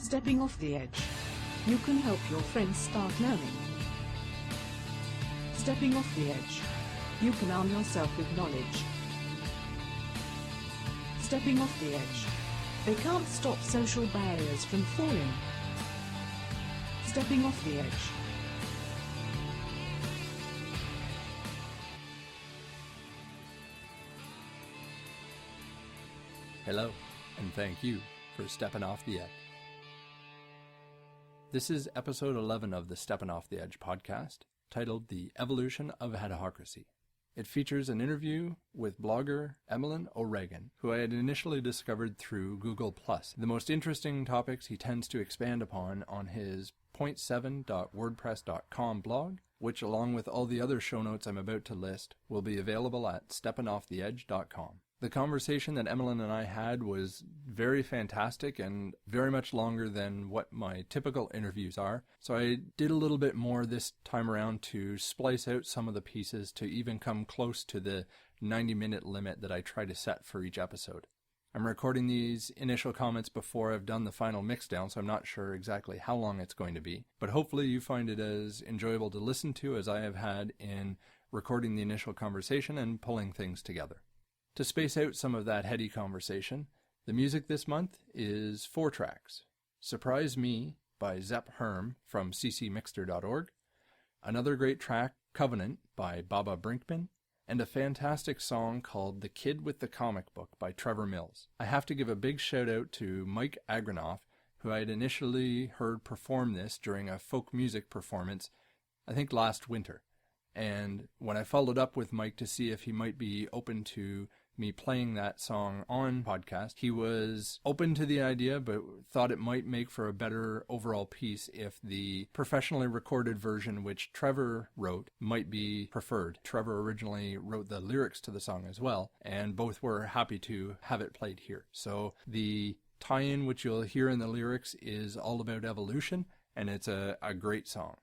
Stepping off the edge. You can help your friends start learning. Stepping off the edge. You can arm yourself with knowledge. Stepping off the edge. They can't stop social barriers from falling. Stepping off the edge. Hello, and thank you for stepping off the edge. This is episode 11 of the Steppin' Off the Edge podcast, titled The Evolution of Adhocracy. It features an interview with blogger Emlyn O'Regan, who I had initially discovered through Google+. The most interesting topics he tends to expand upon on his point7.wordpress.com blog, which along with all the other show notes I'm about to list, will be available at steppinofftheedge.com. The conversation that Emlyn and I had was very fantastic and very much longer than what my typical interviews are, so I did a little bit more this time around to splice out some of the pieces to even come close to the 90-minute limit that I try to set for each episode. I'm recording these initial comments before I've done the final mixdown, so I'm not sure exactly how long it's going to be, but hopefully you find it as enjoyable to listen to as I have had in recording the initial conversation and pulling things together. To space out some of that heady conversation, the music this month is 4 tracks. Surprise Me by Zepp Herm from ccmixter.org, another great track, Covenant by Baba Brinkman, and a fantastic song called The Kid with the Comic Book by Trevor Mills. I have to give a big shout out to Mike Agranoff, who I had initially heard perform this during a folk music performance, I think last winter. And when I followed up with Mike to see if he might be open to me playing that song on podcast, he was open to the idea, but thought it might make for a better overall piece if the professionally recorded version, which Trevor wrote, might be preferred. Trevor originally wrote the lyrics to the song as well, and both were happy to have it played here. So the tie-in, which you'll hear in the lyrics, is all about evolution, and it's a great song.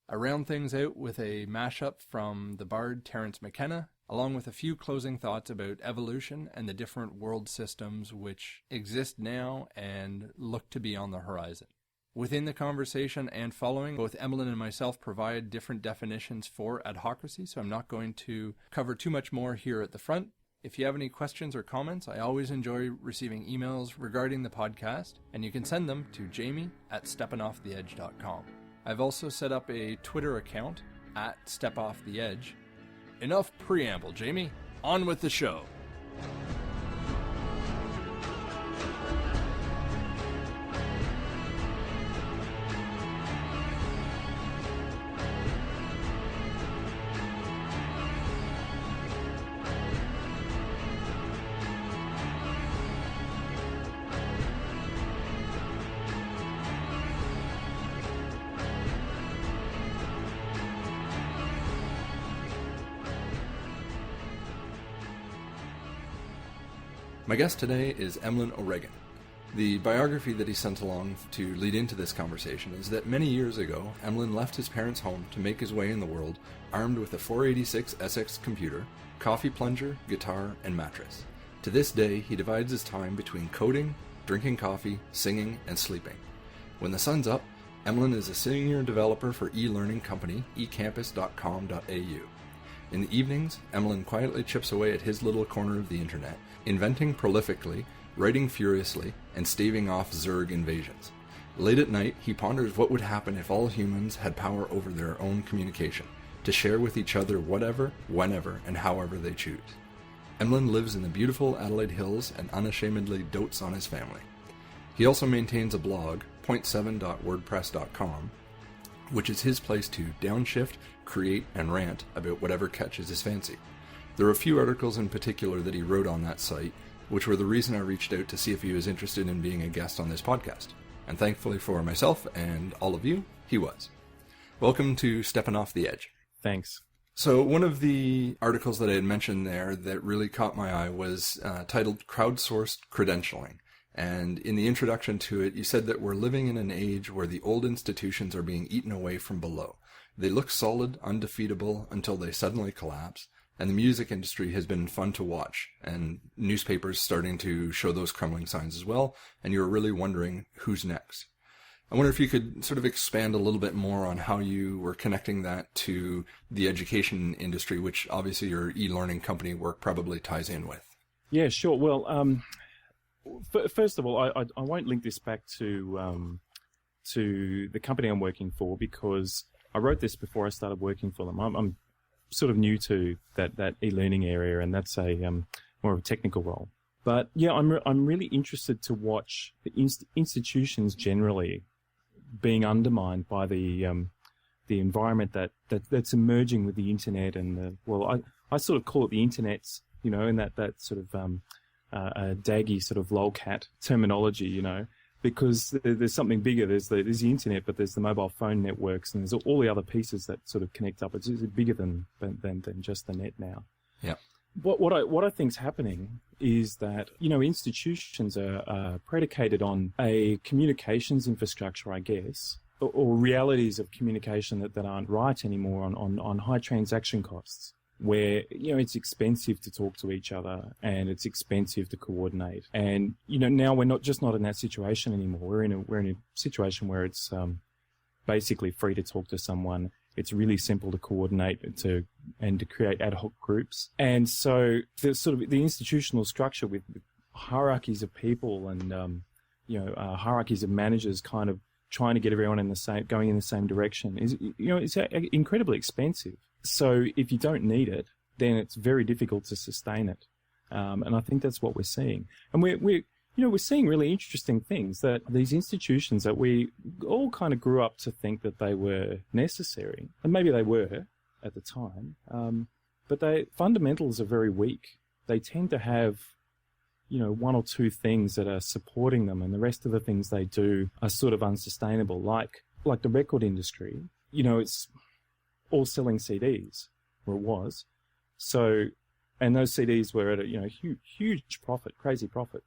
I round things out with a mashup from the bard Terence McKenna, along with a few closing thoughts about evolution and the different world systems which exist now and look to be on the horizon. Within the conversation and following, both Emlyn and myself provide different definitions for adhocracy, so I'm not going to cover too much more here at the front. If you have any questions or comments, I always enjoy receiving emails regarding the podcast, and you can send them to jamie@steppinofftheedge.com. I've also set up a Twitter account at StepOffTheEdge. Enough preamble, Jamie. On with the show. My guest today is Emlyn O'Regan. The biography that he sent along to lead into this conversation is that many years ago, Emlyn left his parents' home to make his way in the world armed with a 486 SX computer, coffee plunger, guitar, and mattress. To this day, he divides his time between coding, drinking coffee, singing, and sleeping. When the sun's up, Emlyn is a senior developer for e-learning company ecampus.com.au. In the evenings, Emlyn quietly chips away at his little corner of the internet, inventing prolifically, writing furiously, and staving off Zerg invasions. Late at night, he ponders what would happen if all humans had power over their own communication, to share with each other whatever, whenever, and however they choose. Emlyn lives in the beautiful Adelaide Hills and unashamedly dotes on his family. He also maintains a blog, point7.wordpress.com, which is his place to downshift, create, and rant about whatever catches his fancy. There are a few articles in particular that he wrote on that site, which were the reason I reached out to see if he was interested in being a guest on this podcast. And thankfully for myself and all of you, he was. Welcome to Steppin' Off the Edge. Thanks. So one of the articles that I had mentioned there that really caught my eye was titled Crowdsourced Credentialing. And in the introduction to it, you said that we're living in an age where the old institutions are being eaten away from below. They look solid, undefeatable, until they suddenly collapse. And the music industry has been fun to watch, and newspapers starting to show those crumbling signs as well, and you're really wondering who's next. I wonder if you could sort of expand a little bit more on how you were connecting that to the education industry, which obviously your e-learning company work probably ties in with. Yeah, sure. Well, first of all, I won't link this back to the company I'm working for, because I wrote this before I started working for them. I'm sort of new to that e-learning area, and that's a more of a technical role. But yeah, I'm really interested to watch the institutions generally being undermined by the environment that's emerging with the internet and I sort of call it the internets, in that sort of daggy sort of lolcat terminology, because there's something bigger. There's the internet, but there's the mobile phone networks, and there's all the other pieces that sort of connect up. It's bigger than just the net now. Yeah. What I think's happening is that institutions are predicated on a communications infrastructure, I guess, or realities of communication that aren't right anymore on high transaction costs, where it's expensive to talk to each other and it's expensive to coordinate. And now we're not in that situation anymore. We're in a situation where it's basically free to talk to someone. It's really simple to coordinate and to create ad hoc groups. And so the sort of the institutional structure with hierarchies of people and hierarchies of managers kind of trying to get everyone going in the same direction is it's incredibly expensive. So if you don't need it, then it's very difficult to sustain it. And I think that's what we're seeing. And we're seeing really interesting things, that these institutions that we all kind of grew up to think that they were necessary, and maybe they were at the time, but fundamentals are very weak. They tend to have, one or two things that are supporting them, and the rest of the things they do are sort of unsustainable, like the record industry. It's all selling CDs, or it was. So, and those CDs were at a huge profit, crazy profit.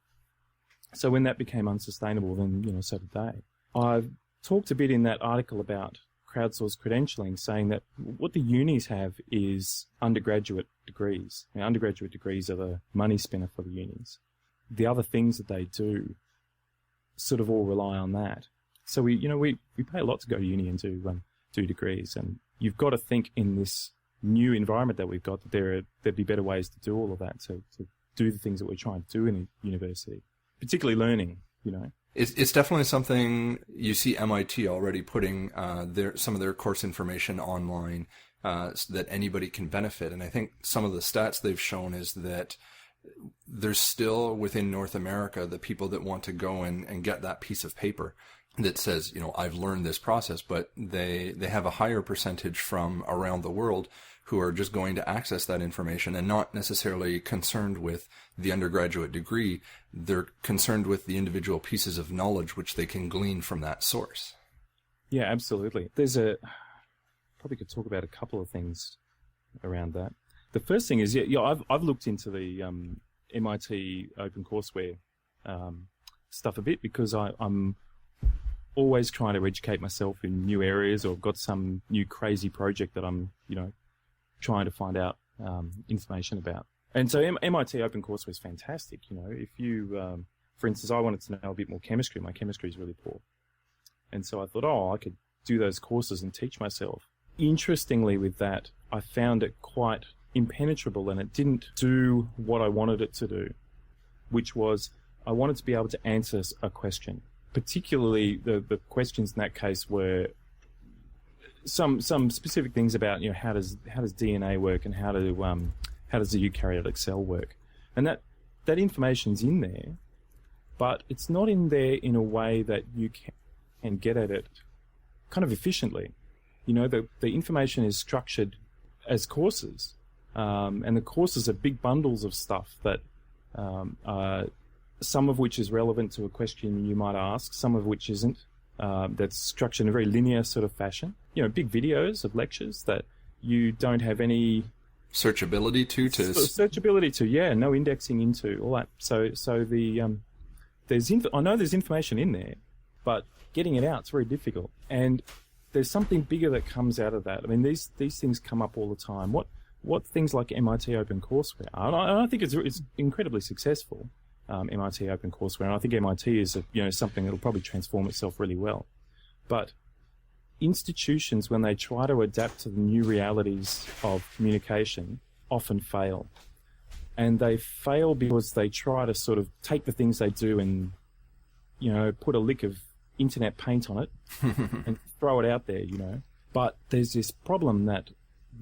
So when that became unsustainable, then so did they. I've talked a bit in that article about crowdsourced credentialing, saying that what the unis have is undergraduate degrees. Undergraduate degrees are the money spinner for the unis. The other things that they do sort of all rely on that. So we pay a lot to go to uni and do degrees, and you've got to think in this new environment that we've got that there'd be better ways to do all of that, to do the things that we're trying to do in a university, particularly learning. It's definitely something you see MIT already putting some of their course information online so that anybody can benefit. And I think some of the stats they've shown is that there's still within North America the people that want to go and get that piece of paper that says, I've learned this process, but they have a higher percentage from around the world who are just going to access that information and not necessarily concerned with the undergraduate degree. They're concerned with the individual pieces of knowledge which they can glean from that source. Yeah, absolutely. Probably could talk about a couple of things around that. The first thing is, I've looked into the MIT OpenCourseWare stuff a bit, because I'm always trying to educate myself in new areas, or I've got some new crazy project that I'm, trying to find out information about. And so MIT OpenCourseWare is fantastic. If you, for instance, I wanted to know a bit more chemistry. My chemistry is really poor. And so I thought, I could do those courses and teach myself. Interestingly, with that, I found it quite impenetrable, and it didn't do what I wanted it to do, which was I wanted to be able to answer a question. Particularly, the questions in that case were some specific things about how does DNA work, and how does the eukaryotic cell work, and that information's in there, but it's not in there in a way that you can get at it kind of efficiently. The information is structured as courses, and the courses are big bundles of stuff that some of which is relevant to a question you might ask, some of which isn't. That's structured in a very linear sort of fashion. Big videos of lectures that you don't have any searchability to, no indexing into, all that. So I know there's information in there, but getting it out is very difficult. And there's something bigger that comes out of that. I mean, these things come up all the time. What things like MIT OpenCourseWare are, and I think it's incredibly successful. MIT OpenCourseWare, and I think MIT is something that'll probably transform itself really well. But institutions, when they try to adapt to the new realities of communication, often fail. And they fail because they try to sort of take the things they do and, put a lick of internet paint on it and throw it out there, But there's this problem that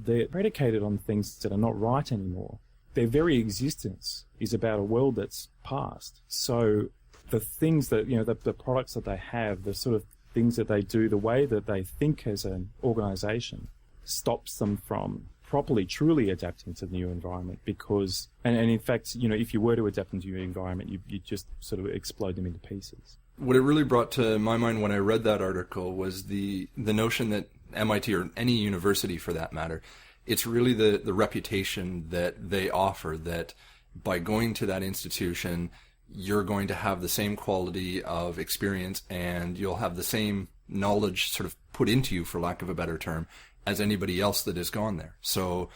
they're predicated on things that are not right anymore. Their very existence is about a world that's past. So the things that, the products that they have, the sort of things that they do, the way that they think as an organization stops them from properly, truly adapting to the new environment because, and in fact, if you were to adapt into your environment, you just sort of explode them into pieces. What it really brought to my mind when I read that article was the notion that MIT, or any university for that matter, it's really the reputation that they offer, that by going to that institution, you're going to have the same quality of experience and you'll have the same knowledge sort of put into you, for lack of a better term, as anybody else that has gone there. So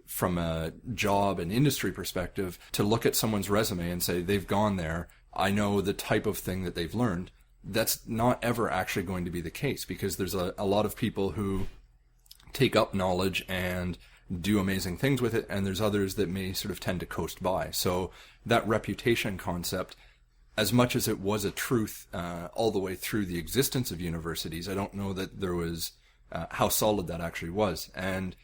from a job and industry perspective, to look at someone's resume and say they've gone there, I know the type of thing that they've learned, that's not ever actually going to be the case, because there's a lot of people who take up knowledge and do amazing things with it, and there's others that may sort of tend to coast by. So that reputation concept, as much as it was a truth all the way through the existence of universities, I don't know that there was how solid that actually was. And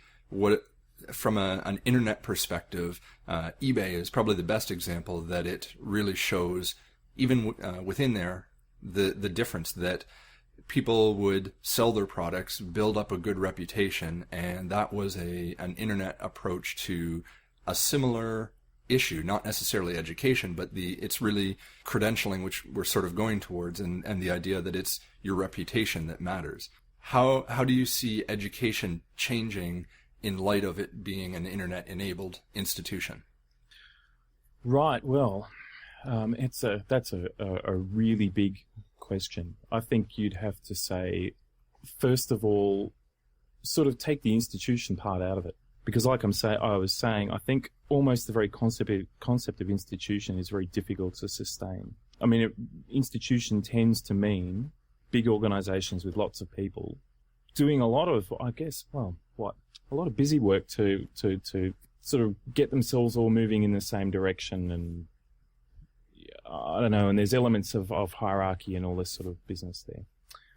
from an internet perspective, eBay is probably the best example that it really shows, even within there, the difference that people would sell their products, build up a good reputation, and that was an internet approach to a similar issue, not necessarily education, but it's really credentialing, which we're sort of going towards, and the idea that it's your reputation that matters. How do you see education changing in light of it being an internet-enabled institution? Right. Well, that's a really big question. I think you'd have to say, first of all, sort of take the institution part out of it, because like I was saying, I think almost the very concept of institution is very difficult to sustain. I mean, institution tends to mean big organizations with lots of people doing a lot of, I guess, a lot of busy work to sort of get themselves all moving in the same direction, and I don't know, and there's elements of hierarchy and all this sort of business there.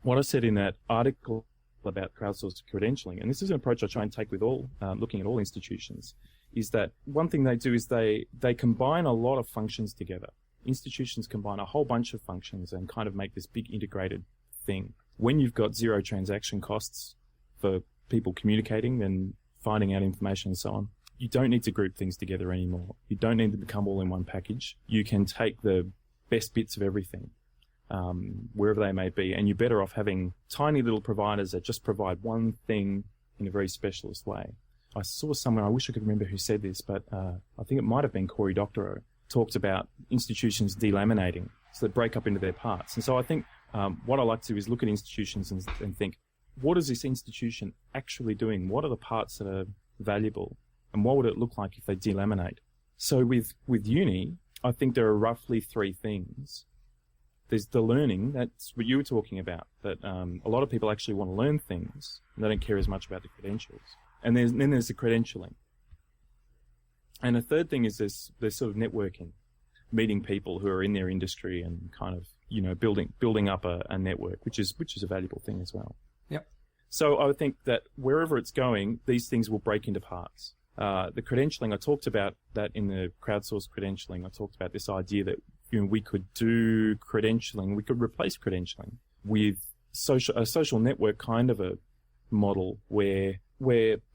What I said in that article about crowdsourced credentialing, and this is an approach I try and take with looking at all institutions, is that one thing they do is they combine a lot of functions together. Institutions combine a whole bunch of functions and kind of make this big integrated thing. When you've got zero transaction costs for people communicating and finding out information and so on, you don't need to group things together anymore. You don't need to become all in one package. You can take the best bits of everything, wherever they may be, and you're better off having tiny little providers that just provide one thing in a very specialist way. I saw someone, I wish I could remember who said this, but I think it might have been Cory Doctorow, talked about institutions delaminating, so they break up into their parts. And so I think what I like to do is look at institutions and think, what is this institution actually doing? What are the parts that are valuable? And what would it look like if they delaminate? So with uni, I think there are roughly three things. There's the learning, that's what you were talking about, that a lot of people actually want to learn things, and they don't care as much about the credentials. And then there's the credentialing. And a third thing is there's sort of networking, meeting people who are in their industry and kind of, building up a network, which is a valuable thing as well. Yep. So I would think that wherever it's going, these things will break into parts. The credentialing, I talked about that in the crowdsourced credentialing. I talked about this idea that we could do credentialing, we could replace credentialing with a social network kind of a model where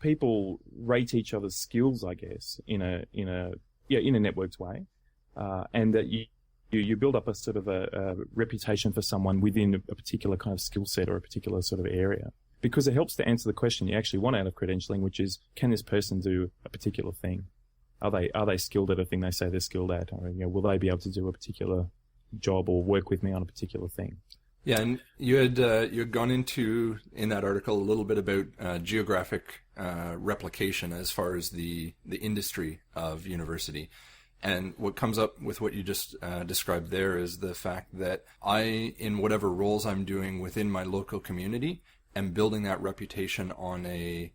people rate each other's skills, I guess, in a networked way, and that you build up a sort of a reputation for someone within a particular kind of skill set or a particular sort of area. Because it helps to answer the question you actually want out of credentialing, which is, can this person do a particular thing? Are they skilled at a thing they say they're skilled at? Or, will they be able to do a particular job or work with me on a particular thing? Yeah, and you had gone into, in that article, a little bit about geographic replication as far as the industry of university. And what comes up with what you just described there is the fact that I, in whatever roles I'm doing within my local community, am building that reputation on a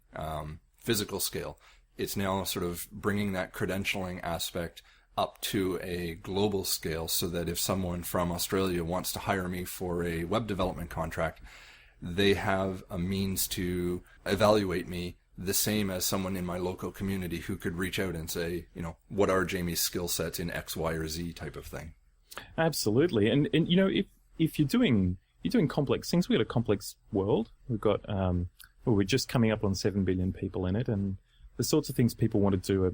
physical scale. It's now sort of bringing that credentialing aspect up to a global scale so that if someone from Australia wants to hire me for a web development contract, they have a means to evaluate me the same as someone in my local community who could reach out and say, what are Jamie's skill sets in X, Y, or Z type of thing. Absolutely. And if you're doing complex things, we've got a complex world. We've got, we're just coming up on 7 billion people in it, and the sorts of things people want to do are,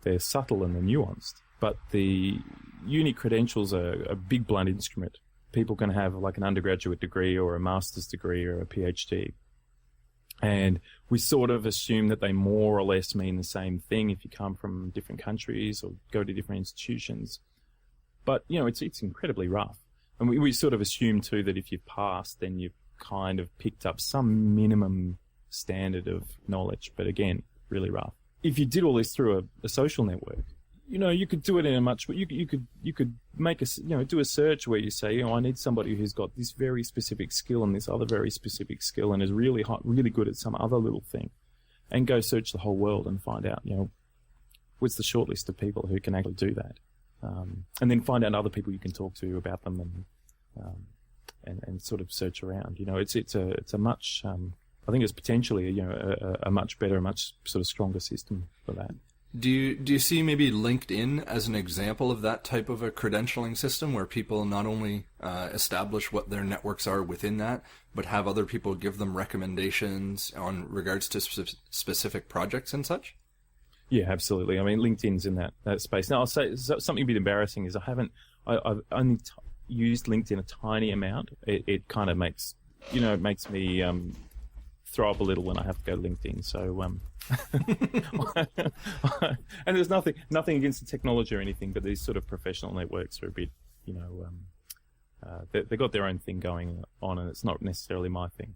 they're subtle and they're nuanced. But the uni credentials are a big blunt instrument. People can have like an undergraduate degree or a master's degree or a PhD. And we sort of assume that they more or less mean the same thing if you come from different countries or go to different institutions. But, it's incredibly rough. And we sort of assume too that if you've passed, then you've kind of picked up some minimum standard of knowledge. But again, really rough. If you did all this through a social network, you could do it in a much, you could make do a search where you say, I need somebody who's got this very specific skill and this other very specific skill and is really hot, really good at some other little thing, and go search the whole world and find out, what's the short list of people who can actually do that, and then find out other people you can talk to about them and sort of search around. It's a much, I think it's potentially a much better, much sort of stronger system for that. Do you see maybe LinkedIn as an example of that type of a credentialing system where people not only establish what their networks are within that, but have other people give them recommendations on regards to specific projects and such? Yeah, absolutely. I mean, LinkedIn's in that space. Now, I'll say something a bit embarrassing is I've only used LinkedIn a tiny amount. It kind of makes me throw up a little when I have to go to LinkedIn. So, and there's nothing against the technology or anything, but these sort of professional networks are a bit, they've got their own thing going on, and it's not necessarily my thing.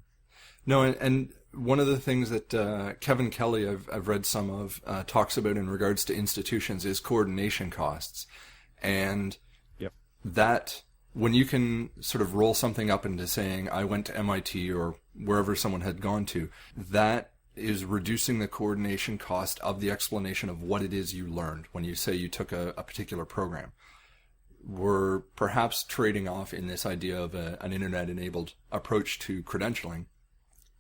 No, and one of the things that Kevin Kelly, I've read some of, talks about in regards to institutions is coordination costs, and that when you can sort of roll something up into saying, I went to MIT or wherever someone had gone to, that is reducing the coordination cost of the explanation of what it is you learned when you say you took a particular program. We're perhaps trading off in this idea of an internet-enabled approach to credentialing,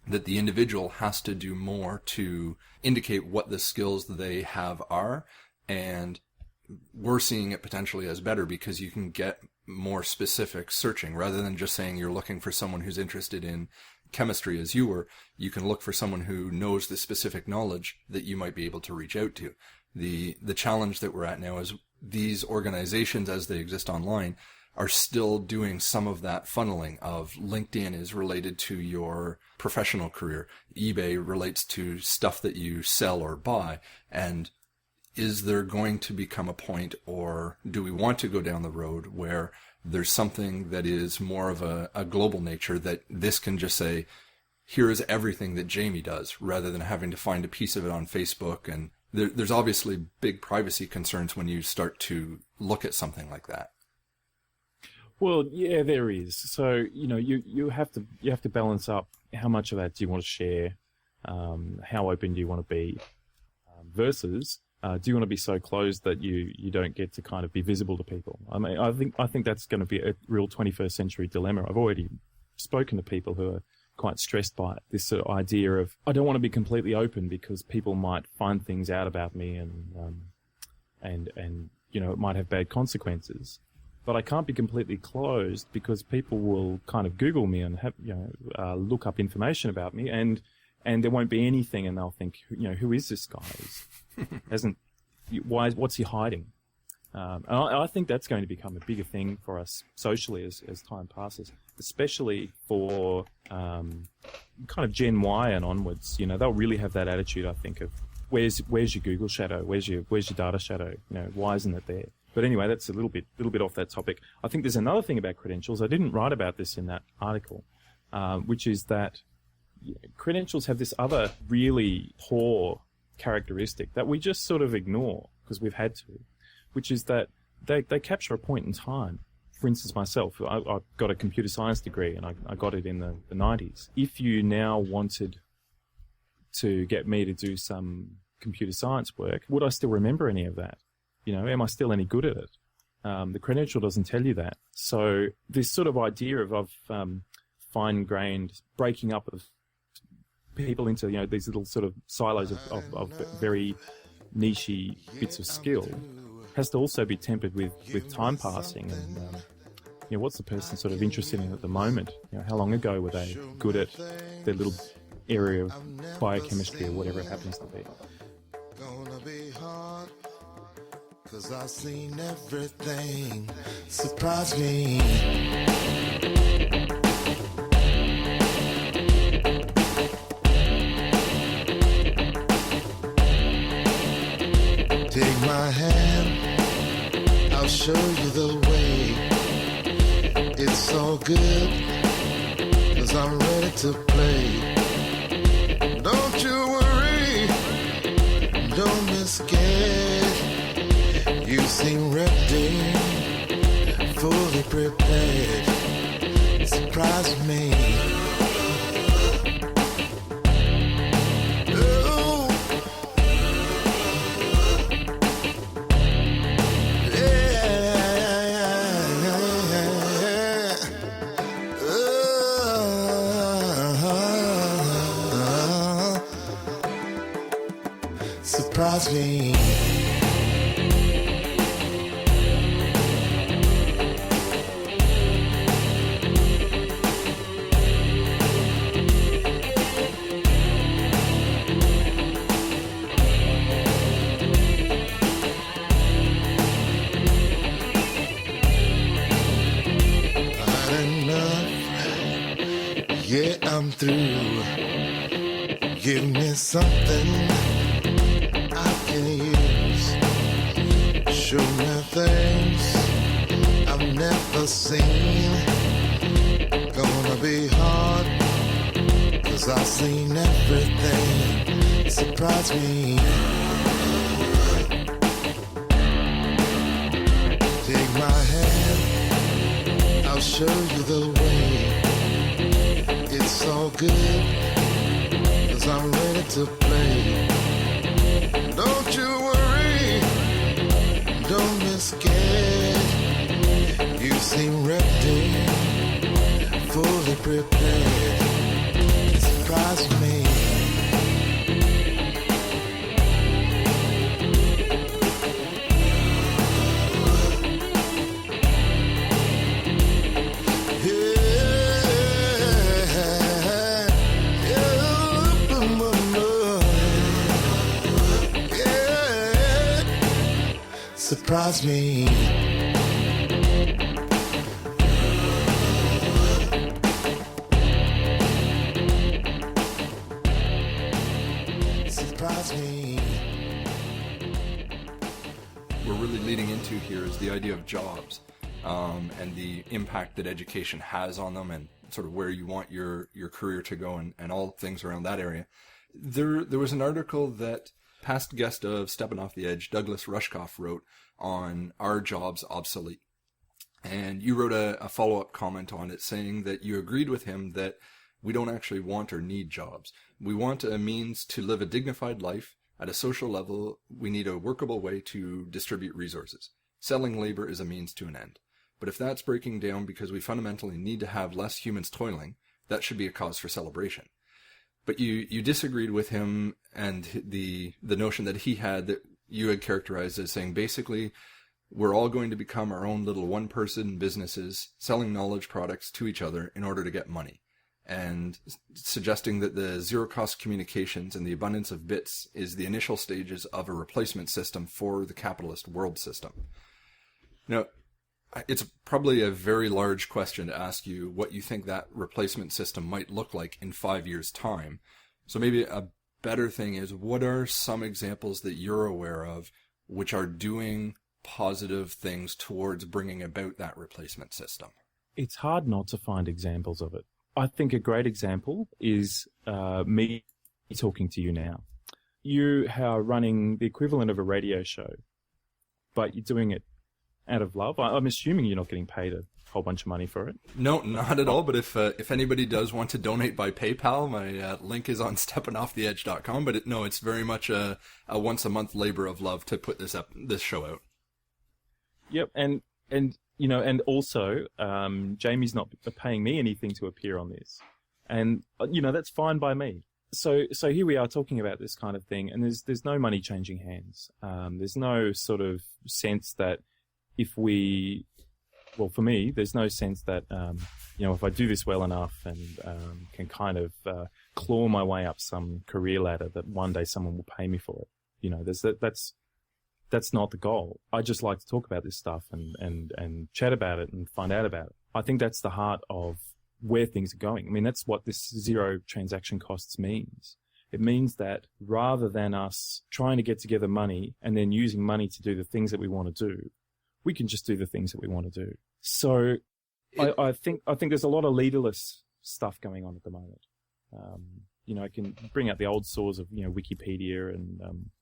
that the individual has to do more to indicate what the skills they have are, and we're seeing it potentially as better because you can get more specific searching rather than just saying you're looking for someone who's interested in chemistry as you were. You can look for someone who knows the specific knowledge that you might be able to reach out to. The challenge that we're at now is these organizations as they exist online are still doing some of that funneling of LinkedIn is related to your professional career. eBay relates to stuff that you sell or buy. And is there going to become a point, or do we want to go down the road where there's something that is more of a global nature, that this can just say, here is everything that Jamie does, rather than having to find a piece of it on Facebook? And there's obviously big privacy concerns when you start to look at something like that. Well, yeah, there is. So, you have to balance up how much of that do you want to share, how open do you want to be, versus do you want to be so closed that you don't get to kind of be visible to people? I mean, I think that's going to be a real 21st century dilemma. I've already spoken to people who are quite stressed by it. This sort of idea of, I don't want to be completely open because people might find things out about me and it might have bad consequences. But I can't be completely closed because people will kind of Google me and have look up information about me, and there won't be anything, and they'll think, who is this guy? What's he hiding? And I think that's going to become a bigger thing for us socially as time passes, especially for kind of Gen Y and onwards. They'll really have that attitude, I think, of where's your Google shadow? Where's your data shadow? Why isn't it there? But anyway, that's a little bit off that topic. I think there's another thing about credentials. I didn't write about this in that article, which is that credentials have this other really poor characteristic that we just sort of ignore because we've had to, which is that they capture a point in time. For instance, myself, I got a computer science degree, and I got it in the 90s. If you now wanted to get me to do some computer science work, would I still remember any of that? Am I still any good at it? The credential doesn't tell you that. So this sort of idea of fine-grained breaking up of people into these little sort of silos of very niche-y bits of skill has to also be tempered with time passing and what's the person sort of interested in at the moment? How long ago were they good at their little area of biochemistry or whatever it happens to be? Gonna be hard, 'cause I've seen everything surprise me. Take my hand, I'll show you the way. It's so good, 'cause I'm ready to play. Don't you worry, don't be scared. You seem ready, fully prepared. Surprise me. Surprise me. Had enough. Yeah, I'm through. Give me something use. Show me things I've never seen. Gonna be hard, 'cause I've seen everything. Surprise me. Take my hand, I'll show you the way. It's so good, 'cause I'm ready to play. Don't you worry, don't be scared. You seem ready, fully prepared. Surprise me. Surprise me. Surprise me. We're really leading into here is the idea of jobs and the impact that education has on them and sort of where you want your career to go and all things around that area. There was an article that past guest of Steppin' Off the Edge, Douglas Rushkoff, wrote on Are Jobs Obsolete? And you wrote a follow-up comment on it saying that you agreed with him that we don't actually want or need jobs. We want a means to live a dignified life. At a social level, we need a workable way to distribute resources. Selling labor is a means to an end. But if that's breaking down because we fundamentally need to have less humans toiling, that should be a cause for celebration. But you disagreed with him and the notion that he had that you had characterized as saying basically we're all going to become our own little one-person businesses selling knowledge products to each other in order to get money, and suggesting that the zero-cost communications and the abundance of bits is the initial stages of a replacement system for the capitalist world system. Now, it's probably a very large question to ask you what you think that replacement system might look like in 5 years' time. So maybe a better thing is, what are some examples that you're aware of which are doing positive things towards bringing about that replacement system? It's hard not to find examples of it. I think a great example is me talking to you now. You are running the equivalent of a radio show. but you're doing it out of love. I'm assuming you're not getting paid a whole bunch of money for it. No, not at all. But if anybody does want to donate by PayPal, my link is on steppinofftheedge.com. But it's very much a once a month labor of love to put this show out. Yep, and also Jamie's not paying me anything to appear on this, and that's fine by me. So here we are talking about this kind of thing, and there's no money changing hands. There's no sort of sense that for me, there's no sense that, if I do this well enough and can kind of claw my way up some career ladder, that one day someone will pay me for it. That's not the goal. I just like to talk about this stuff and chat about it and find out about it. I think that's the heart of where things are going. I mean, that's what this zero transaction costs means. It means that rather than us trying to get together money and then using money to do the things that we want to do, we can just do the things that we want to do. So I think there's a lot of leaderless stuff going on at the moment. I can bring out the old sores of, Wikipedia and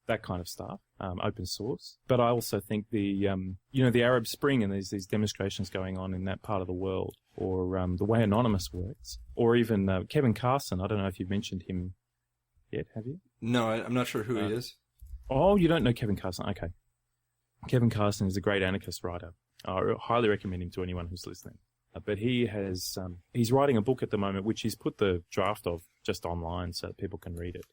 that kind of stuff, open source. But I also think the Arab Spring, and there's these demonstrations going on in that part of the world, or the way Anonymous works, or even Kevin Carson. I don't know if you've mentioned him yet, have you? No, I'm not sure who he is. Oh, you don't know Kevin Carson? Okay. Kevin Carson is a great anarchist writer. I highly recommend him to anyone who's listening. But he has, he's writing a book at the moment, which he's put the draft of just online so that people can read it.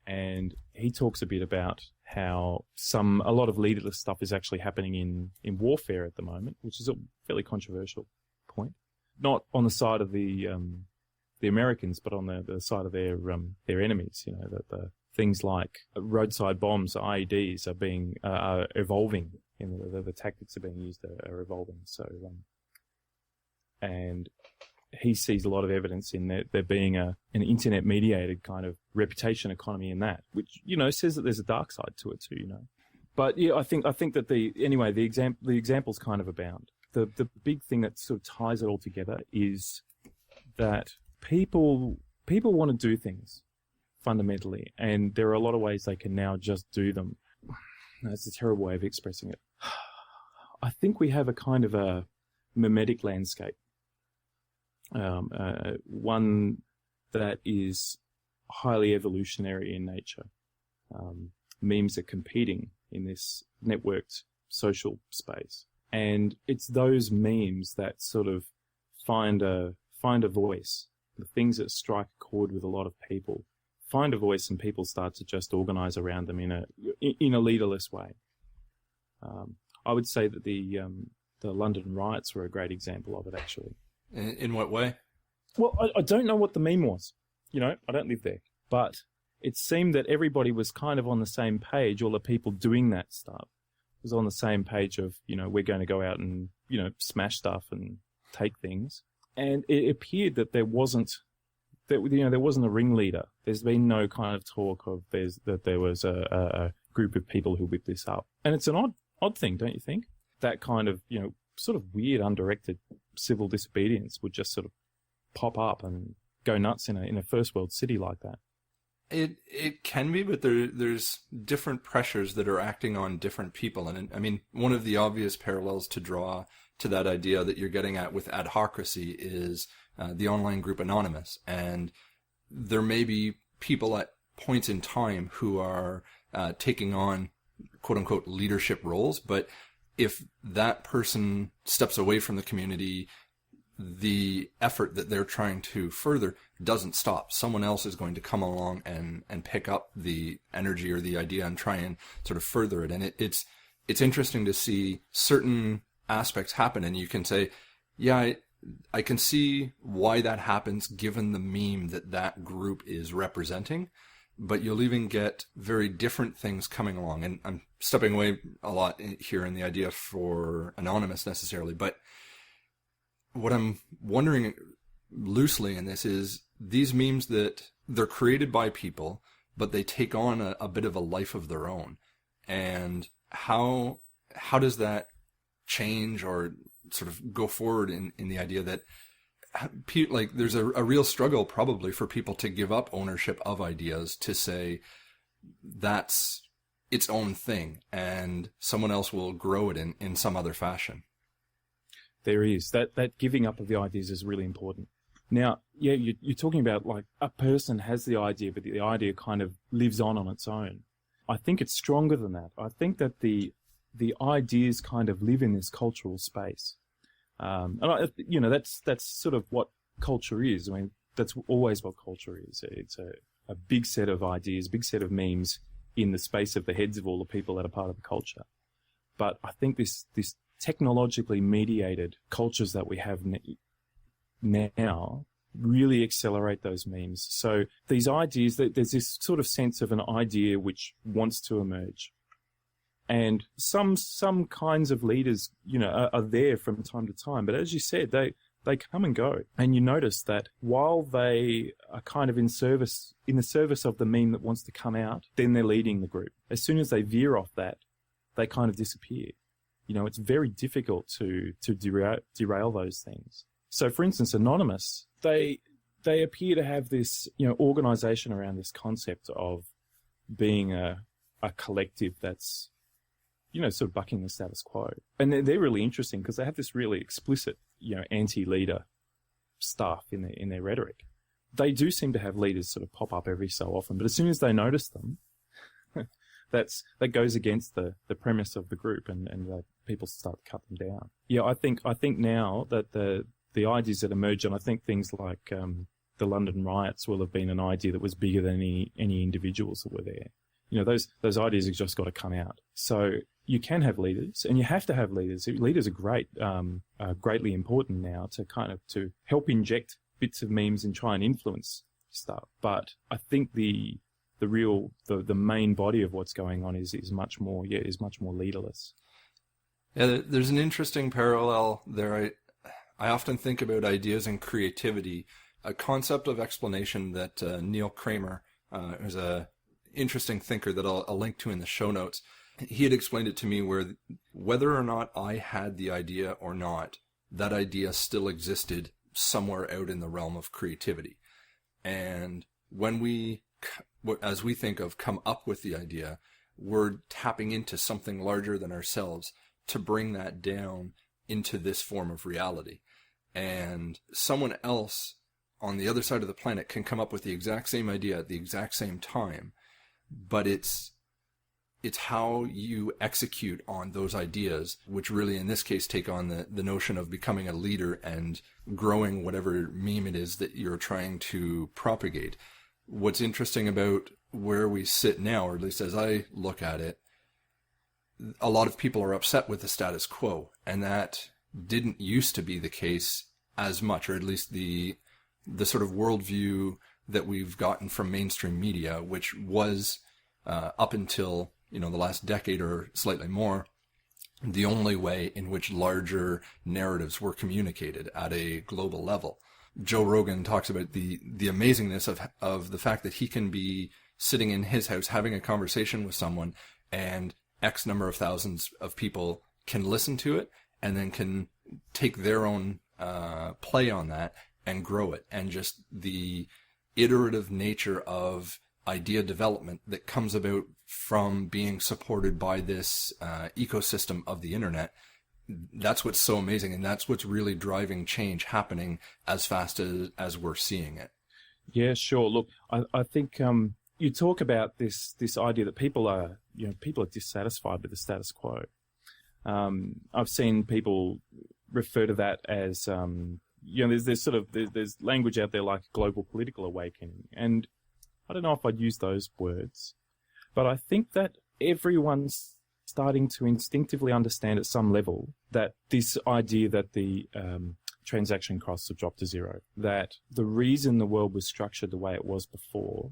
And he talks a bit about how a lot of leaderless stuff is actually happening in warfare at the moment, which is a fairly controversial point. Not on the side of the Americans, but on the side of their enemies. That the things like roadside bombs, IEDs, are evolving. The tactics are being used are evolving. So, and he sees a lot of evidence in there being an internet mediated kind of reputation economy in that, which says that there's a dark side to it too. But yeah, I think that the examples kind of abound. The big thing that sort of ties it all together is that people want to do things fundamentally, and there are a lot of ways they can now just do them. That's a terrible way of expressing it. I think we have a kind of a mimetic landscape, one that is highly evolutionary in nature. Memes are competing in this networked social space, and it's those memes that sort of find a voice. The things that strike a chord with a lot of people find a voice, and people start to just organize around them in a leaderless way. I would say that the London riots were a great example of it, actually. In what way? Well, I don't know what the meme was. I don't live there. But it seemed that everybody was kind of on the same page. All the people doing that stuff was on the same page of, we're going to go out and, smash stuff and take things. And it appeared that there wasn't a ringleader. There's been no kind of talk of that there was a group of people who whipped this up. And it's an odd thing, don't you think? That kind of, sort of weird, undirected civil disobedience would just sort of pop up and go nuts in a first world city like that. It can be, but there's different pressures that are acting on different people. And I mean, one of the obvious parallels to draw to that idea that you're getting at with Adhocracy is the online group Anonymous. And there may be people at points in time who are taking on quote unquote leadership roles, but if that person steps away from the community, the effort that they're trying to further doesn't stop. Someone else is going to come along and pick up the energy or the idea and try and sort of further it. And it's interesting to see certain aspects happen, and you can say, yeah, I can see why that happens given the meme that group is representing, but you'll even get very different things coming along. And I'm stepping away a lot here in the idea for Anonymous necessarily, but what I'm wondering loosely in this is these memes that they're created by people, but they take on a bit of a life of their own. And how does that change or sort of go forward in the idea that like there's a real struggle probably for people to give up ownership of ideas, to say that's its own thing, and someone else will grow it in some other fashion. There is. That giving up of the ideas is really important. Now, yeah, you're talking about like a person has the idea, but the idea kind of lives on its own. I think it's stronger than that. I think that the ideas kind of live in this cultural space. That's sort of what culture is. I mean, that's always what culture is. It's a big set of ideas, big set of memes in the space of the heads of all the people that are part of the culture. But I think this technologically mediated cultures that we have now really accelerate those memes. So these ideas, there's this sort of sense of an idea which wants to emerge. And some kinds of leaders, are there from time to time. But as you said, they come and go. And you notice that while they are kind of in the service of the meme that wants to come out, then they're leading the group. As soon as they veer off that, they kind of disappear. It's very difficult to derail those things. So, for instance, Anonymous, they appear to have this, organization around this concept of being a collective that's, sort of bucking the status quo. And they're really interesting because they have this really explicit, anti-leader stuff in their rhetoric. They do seem to have leaders sort of pop up every so often, but as soon as they notice them, that goes against the premise of the group, and people start to cut them down. Yeah, I think now that the ideas that emerge, and I think things like the London riots will have been an idea that was bigger than any individuals that were there. Those ideas have just got to come out. So you can have leaders, and you have to have leaders. Leaders are great, greatly important now to help inject bits of memes and try and influence stuff. But I think the main body of what's going on is much more leaderless. Yeah, there's an interesting parallel there. I often think about ideas and creativity, a concept of explanation that Neil Kramer, who's a interesting thinker that I'll link to in the show notes. He had explained it to me whether or not I had the idea or not, that idea still existed somewhere out in the realm of creativity. And as we think of come up with the idea, we're tapping into something larger than ourselves to bring that down into this form of reality. And someone else on the other side of the planet can come up with the exact same idea at the exact same time, but it's how you execute on those ideas, which really in this case take on the notion of becoming a leader and growing whatever meme it is that you're trying to propagate. What's interesting about where we sit now, or at least as I look at it, a lot of people are upset with the status quo, and that didn't used to be the case as much, or at least the sort of worldview that we've gotten from mainstream media, which was up until the last decade or slightly more, the only way in which larger narratives were communicated at a global level. Joe Rogan talks about the amazingness of the fact that he can be sitting in his house having a conversation with someone, and X number of thousands of people can listen to it and then can take their own play on that and grow it. And just the iterative nature of idea development that comes about from being supported by this ecosystem of the internet, that's what's so amazing, and that's what's really driving change happening as fast as we're seeing it. Yeah, sure. Look, I think you talk about this idea that people are dissatisfied with the status quo. I've seen people refer to that as there's language out there like global political awakening, and I don't know if I'd use those words, but I think that everyone's starting to instinctively understand at some level that this idea that the transaction costs have dropped to zero, that the reason the world was structured the way it was before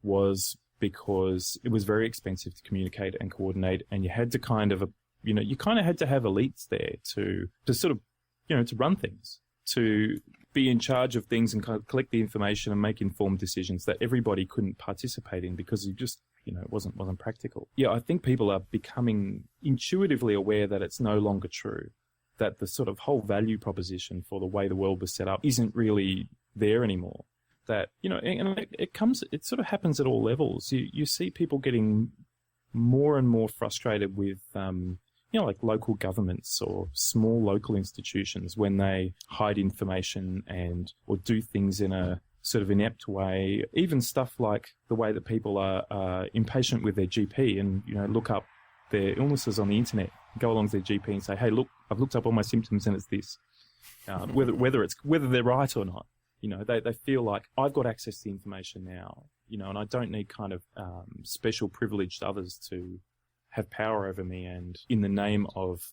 was because it was very expensive to communicate and coordinate, and you had to had to have elites there to sort of, to run things, to be in charge of things and kind of collect the information and make informed decisions that everybody couldn't participate in because you just, it wasn't practical. Yeah, I think people are becoming intuitively aware that it's no longer true, that the sort of whole value proposition for the way the world was set up isn't really there anymore. That, and it sort of happens at all levels. You see people getting more and more frustrated with, like local governments or small local institutions when they hide information or do things in a sort of inept way. Even stuff like the way that people are impatient with their GP and, look up their illnesses on the internet, go along to their GP and say, hey, look, I've looked up all my symptoms and it's this. Whether they're right or not. They feel like I've got access to the information now, and I don't need kind of special privileged others to have power over me, and in the name of,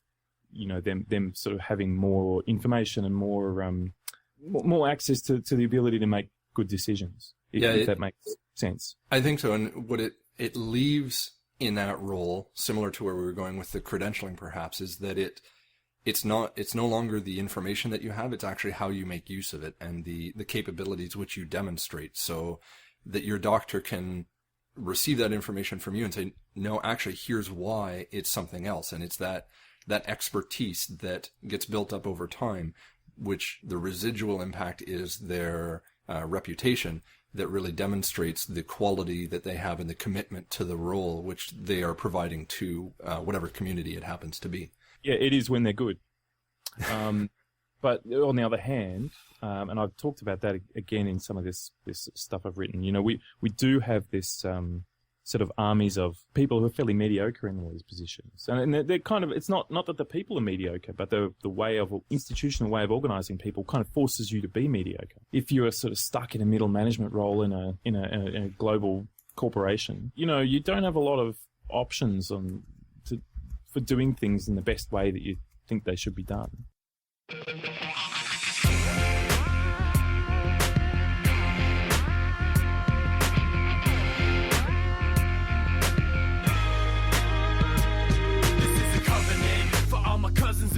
them sort of having more information and more access to the ability to make good decisions, if that makes sense. I think so, and what it leaves in that role, similar to where we were going with the credentialing perhaps, is that it's no longer the information that you have, it's actually how you make use of it and the capabilities which you demonstrate, so that your doctor can receive that information from you and say, no, actually, here's why it's something else. And it's that expertise that gets built up over time, which the residual impact is their reputation, that really demonstrates the quality that they have and the commitment to the role which they are providing to whatever community it happens to be. Yeah, it is when they're good. But on the other hand, and I've talked about that again in some of this stuff I've written, we do have this sort of armies of people who are fairly mediocre in all these positions. And they're kind of, it's not that the people are mediocre, but the institutional way of organizing people kind of forces you to be mediocre. If you are sort of stuck in a middle management role in a global corporation, you don't have a lot of options for doing things in the best way that you think they should be done.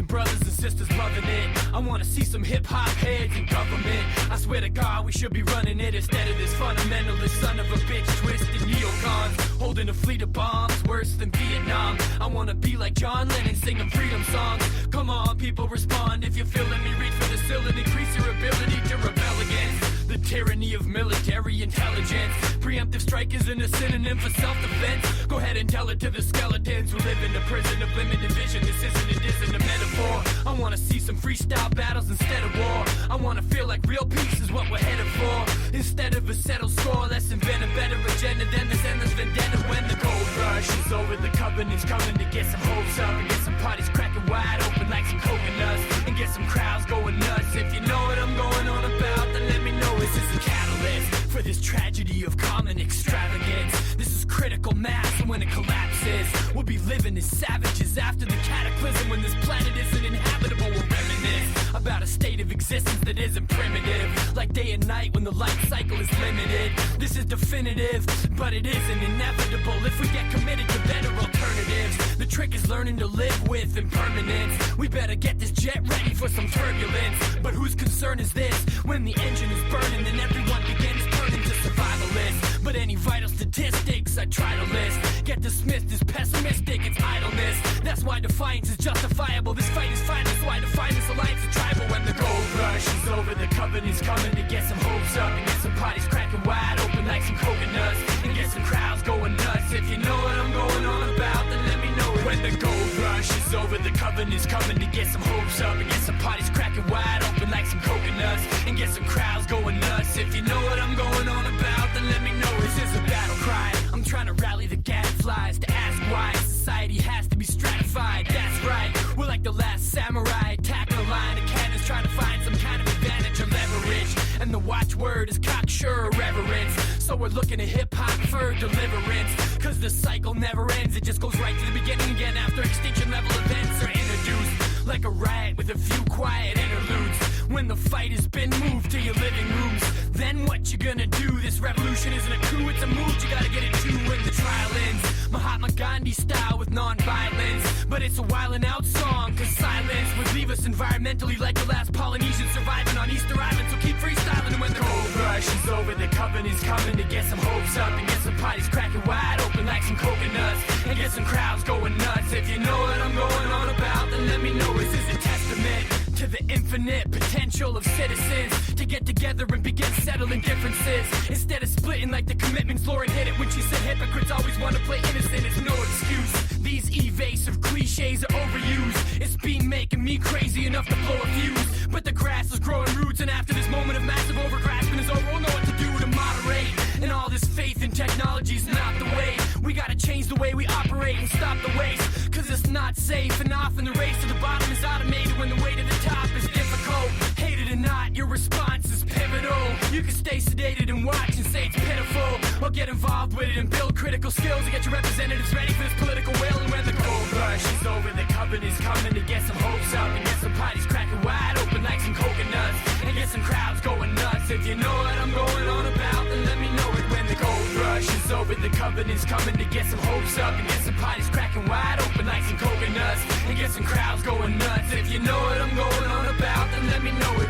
Brothers and sisters loving it. I want to see some hip-hop heads in government. I swear to God we should be running it instead of this fundamentalist son of a bitch twisted neocons holding a fleet of bombs worse than Vietnam. I want to be like John Lennon singing freedom songs. Come on people, respond if you're feeling me. Reach for the sill and increase your ability to rebel against the tyranny of military intelligence. Preemptive strike isn't a synonym for self-defense. Go ahead and tell it to the skeletons who live in the prison of limited vision. This isn't a metaphor. I want to see some freestyle battles instead of war. I want to feel like real peace is what we're headed for. Instead of a settled score, let's invent a better agenda than this endless vendetta. When the gold rush is over, the covenant's coming to get some hopes up and get some parties cracking wide open like some coconuts and get some crowds going nuts. If you know what I'm going on about, then let me know. Is this a catalyst for this tragedy of common extravagance? This is critical mass, and when it collapses, we'll be living as savages after the cataclysm. When this planet isn't inhabitable, we'll reminisce about a state of existence that isn't primitive, like day and night when the life cycle is limited. This is definitive, but it isn't inevitable if we get committed to better alternatives. The trick is learning to live with impermanence. We better get this jet ready for some turbulence. But whose concern is this? When the engine is burning, then everyone begins turning to survivalists. But any vital statistics I try to list get dismissed as pessimistic, it's idleness. That's why defiance is justifiable. This fight is fine, that's why define this alliance is tribal. When the gold rush is over, the covenant's coming to get some hopes up and get some parties cracking wide open like some coconuts and get some crowds going nuts. If you know what I'm going on about, then let me know it. When the gold rush is over, the covenant's coming to get some hopes up and get some parties cracking wide open like some coconuts and get some crowds going nuts. If you know what I'm going on about, then let me know. This is a battle cry. I'm trying to rally the gadflies to ask why society has to be stratified. That's right, we're like the last samurai attacking a line of cannons trying to find some kind of advantage or leverage. And the watchword is cocksure reverence. So we're looking to hip-hop for deliverance, cause the cycle never ends. It just goes right to the beginning again after extinction level events are introduced, like a riot with a few quiet interludes. When the fight has been moved to your living rooms, then what you gonna do? This revolution isn't a coup, it's a mood you gotta get into when the trial ends. Mahatma Gandhi style with non-violence, but it's a wildin' out song, cause silence would leave us environmentally like the last Polynesian surviving on Easter Island. So keep freestyling, and when the gold rush is over, the covenant's coming to get some hopes up and get some parties cracking wide open like some coconuts and get some crowds going nuts. If you know what I'm going on about, then let me know. Is this a testament to the infinite potential of citizens to get together and begin settling differences. Instead of splitting like the commitments Lauren hit it when she said hypocrites always want to play innocent. It's no excuse. These evasive cliches are overused. It's been making me crazy enough to blow a fuse. But the grass is growing roots, and after this moment of massive overgrasping is over, we'll know what to do to moderate. And all this faith in technology's not the way. We gotta change the way we operate and stop the waste, cause it's not safe. And often the race to the bottom is automated when the way to the top is difficult. Hate it or not, your response is pivotal. You can stay sedated and watch and say it's pitiful, or get involved with it and build critical skills to get your representatives ready for this political will. And when the gold rush is over, the covenant is coming to get some hopes up and get some parties cracking wide open like some coconuts and get some crowds going nuts. If you know what I'm going on about, then let me know it. When the gold rush is over, the covenant's coming to get some hopes up and get some parties cracking wide open like some coconuts and get some crowds going nuts. If you know what I'm going on about, then let me know it.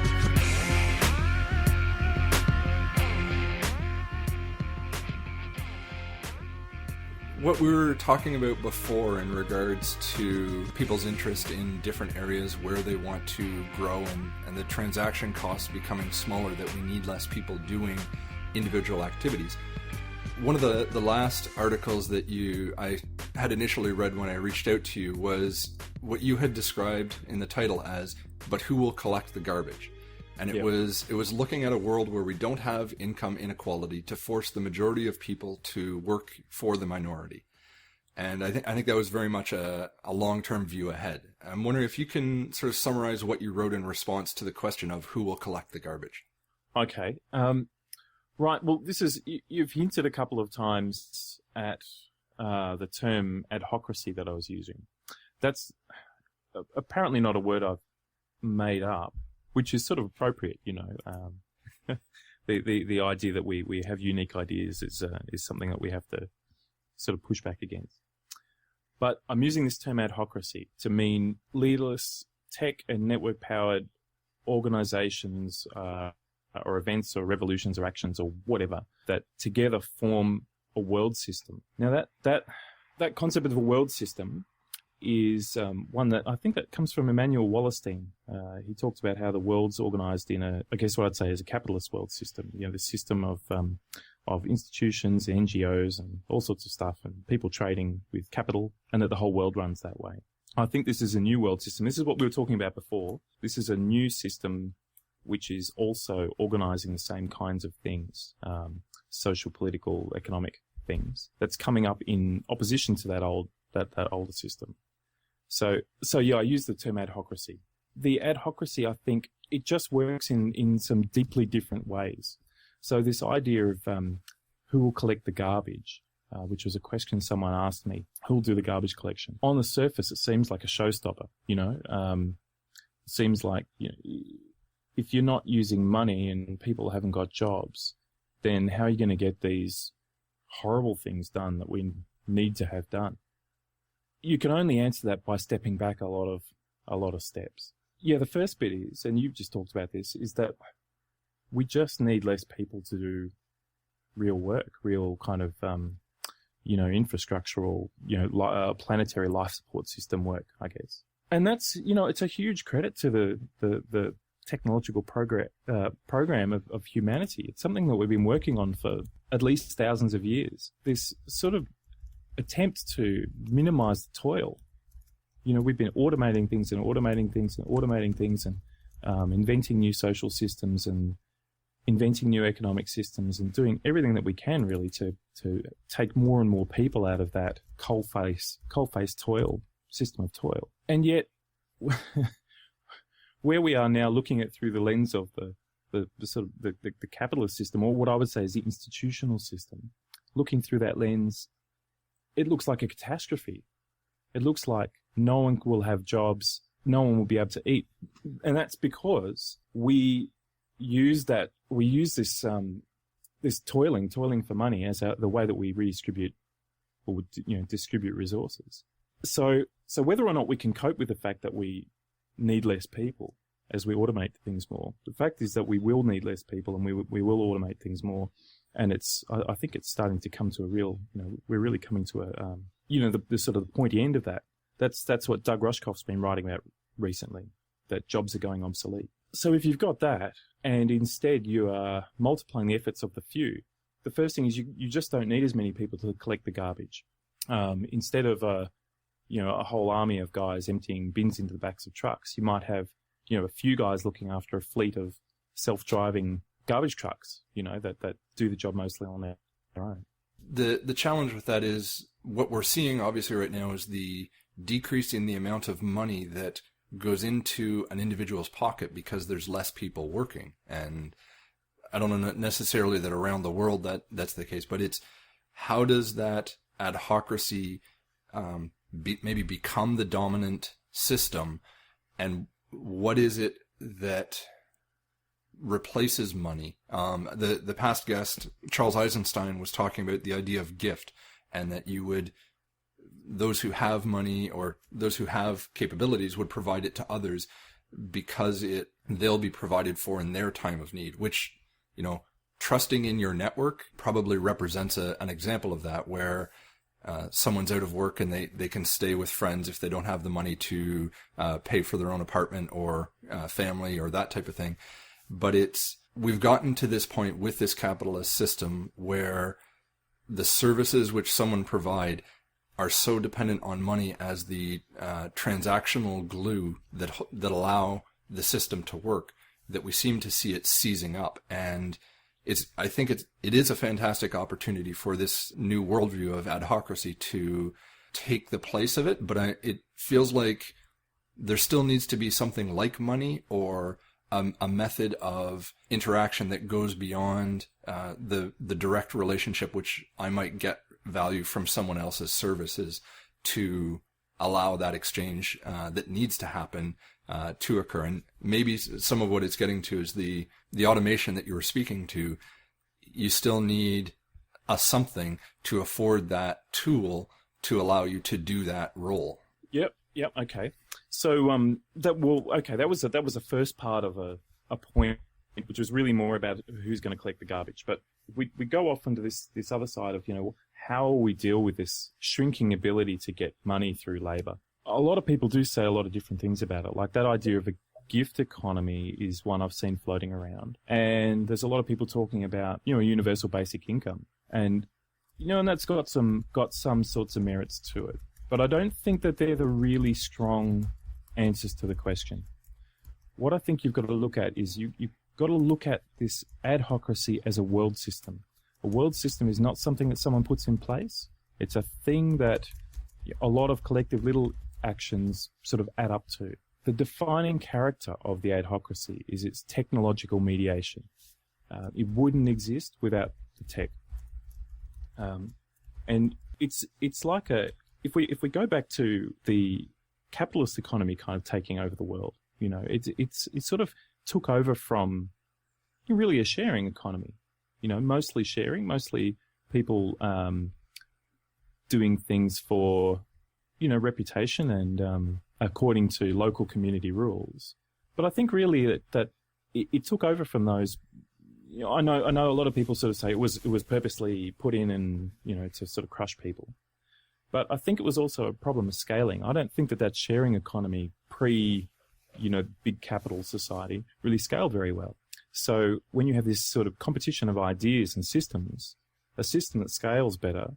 What we were talking about before in regards to people's interest in different areas where they want to grow and the transaction costs becoming smaller, that we need less people doing individual activities. One of the last articles that I had initially read when I reached out to you was what you had described in the title as, "But who will collect the garbage?" And it was looking at a world where we don't have income inequality to force the majority of people to work for the minority. And I think that was very much a long-term view ahead. I'm wondering if you can sort of summarize what you wrote in response to the question of who will collect the garbage. Okay. Right. Well, you've hinted a couple of times at the term adhocracy that I was using. That's apparently not a word I've made up, which is sort of appropriate, you know. The idea that we have unique ideas is something that we have to sort of push back against. But I'm using this term adhocracy to mean leaderless, tech and network-powered organizations or events or revolutions or actions or whatever that together form a world system. Now that concept of a world system is one that I think that comes from Immanuel Wallerstein. He talks about how the world's organized in I guess what I'd say is a capitalist world system. You know, the system of institutions, NGOs, and all sorts of stuff, and people trading with capital, and that the whole world runs that way. I think this is a new world system. This is what we were talking about before. This is a new system which is also organizing the same kinds of things, social, political, economic things, that's coming up in opposition to that older system. So yeah, I use the term adhocracy. The adhocracy, I think, it just works in some deeply different ways. So this idea of who will collect the garbage, which was a question someone asked me, who will do the garbage collection? On the surface, it seems like a showstopper, you know. It seems like, you know, if you're not using money and people haven't got jobs, then how are you going to get these horrible things done that we need to have done? You can only answer that by stepping back a lot of steps. Yeah, the first bit is, and you've just talked about this, is that we just need less people to do real work, real kind of, infrastructural, planetary life support system work, I guess. And that's, it's a huge credit to the technological program of humanity. It's something that we've been working on for at least thousands of years. This sort of attempt to minimize the toil. We've been automating things and inventing new social systems and inventing new economic systems and doing everything that we can really to take more and more people out of that coalface toil system of toil. And yet, where we are now looking at through the lens of the sort of the capitalist system, or what I would say is the institutional system, looking through that lens, it looks like a catastrophe. It looks like no one will have jobs, no one will be able to eat. And that's because we use this toiling for money as the way that we redistribute or distribute resources. So whether or not we can cope with the fact that we need less people as we automate things more, the fact is that we will need less people and we will automate things more. And I think it's starting to come to a real, we're really coming to the sort of the pointy end of that. That's what Doug Rushkoff's been writing about recently. that jobs are going obsolete. So if you've got that, and instead you are multiplying the efforts of the few, the first thing is you just don't need as many people to collect the garbage. Instead of a whole army of guys emptying bins into the backs of trucks, you might have a few guys looking after a fleet of self-driving garbage trucks, that do the job mostly on their own. The challenge with that is what we're seeing obviously right now is the decrease in the amount of money that goes into an individual's pocket because there's less people working. And I don't know necessarily that around the world that's the case, but it's how does that adhocracy maybe become the dominant system, and what is it that replaces money? The past guest, Charles Eisenstein, was talking about the idea of gift, and that those who have money or those who have capabilities would provide it to others because they'll be provided for in their time of need, which, trusting in your network probably represents an example of that, where someone's out of work and they can stay with friends if they don't have the money to pay for their own apartment or family or that type of thing. But we've gotten to this point with this capitalist system where the services which someone provide are so dependent on money as the transactional glue that allow the system to work that we seem to see it seizing up. And I think it is a fantastic opportunity for this new worldview of adhocracy to take the place of it. But it feels like there still needs to be something like money, or a method of interaction that goes beyond the direct relationship, which I might get value from someone else's services, to allow that exchange that needs to happen to occur. And maybe some of what it's getting to is the automation that you were speaking to. You still need a something to afford that tool to allow you to do that role. Yep. Okay. So that was the first part of a point, which was really more about who's going to collect the garbage. But we go off into this other side of how we deal with this shrinking ability to get money through labor. A lot of people do say a lot of different things about it. Like that idea of a gift economy is one I've seen floating around. And there's a lot of people talking about, a universal basic income. And, and that's got some sorts of merits to it. But I don't think that they're the really strong answers to the question. What I think you've got to look at is you've got to look at this adhocracy as a world system. A world system is not something that someone puts in place. It's a thing that a lot of collective little actions sort of add up to. The defining character of the adhocracy is its technological mediation. It wouldn't exist without the tech. And it's like if we go back to the capitalist economy kind of taking over the world, it sort of took over from really a sharing economy. Mostly sharing, mostly people doing things for reputation and according to local community rules. But I think really that it took over from those. I know a lot of people sort of say it was purposely put in and to sort of crush people. But I think it was also a problem of scaling. I don't think that sharing economy pre big capital society really scaled very well. So when you have this sort of competition of ideas and systems, a system that scales better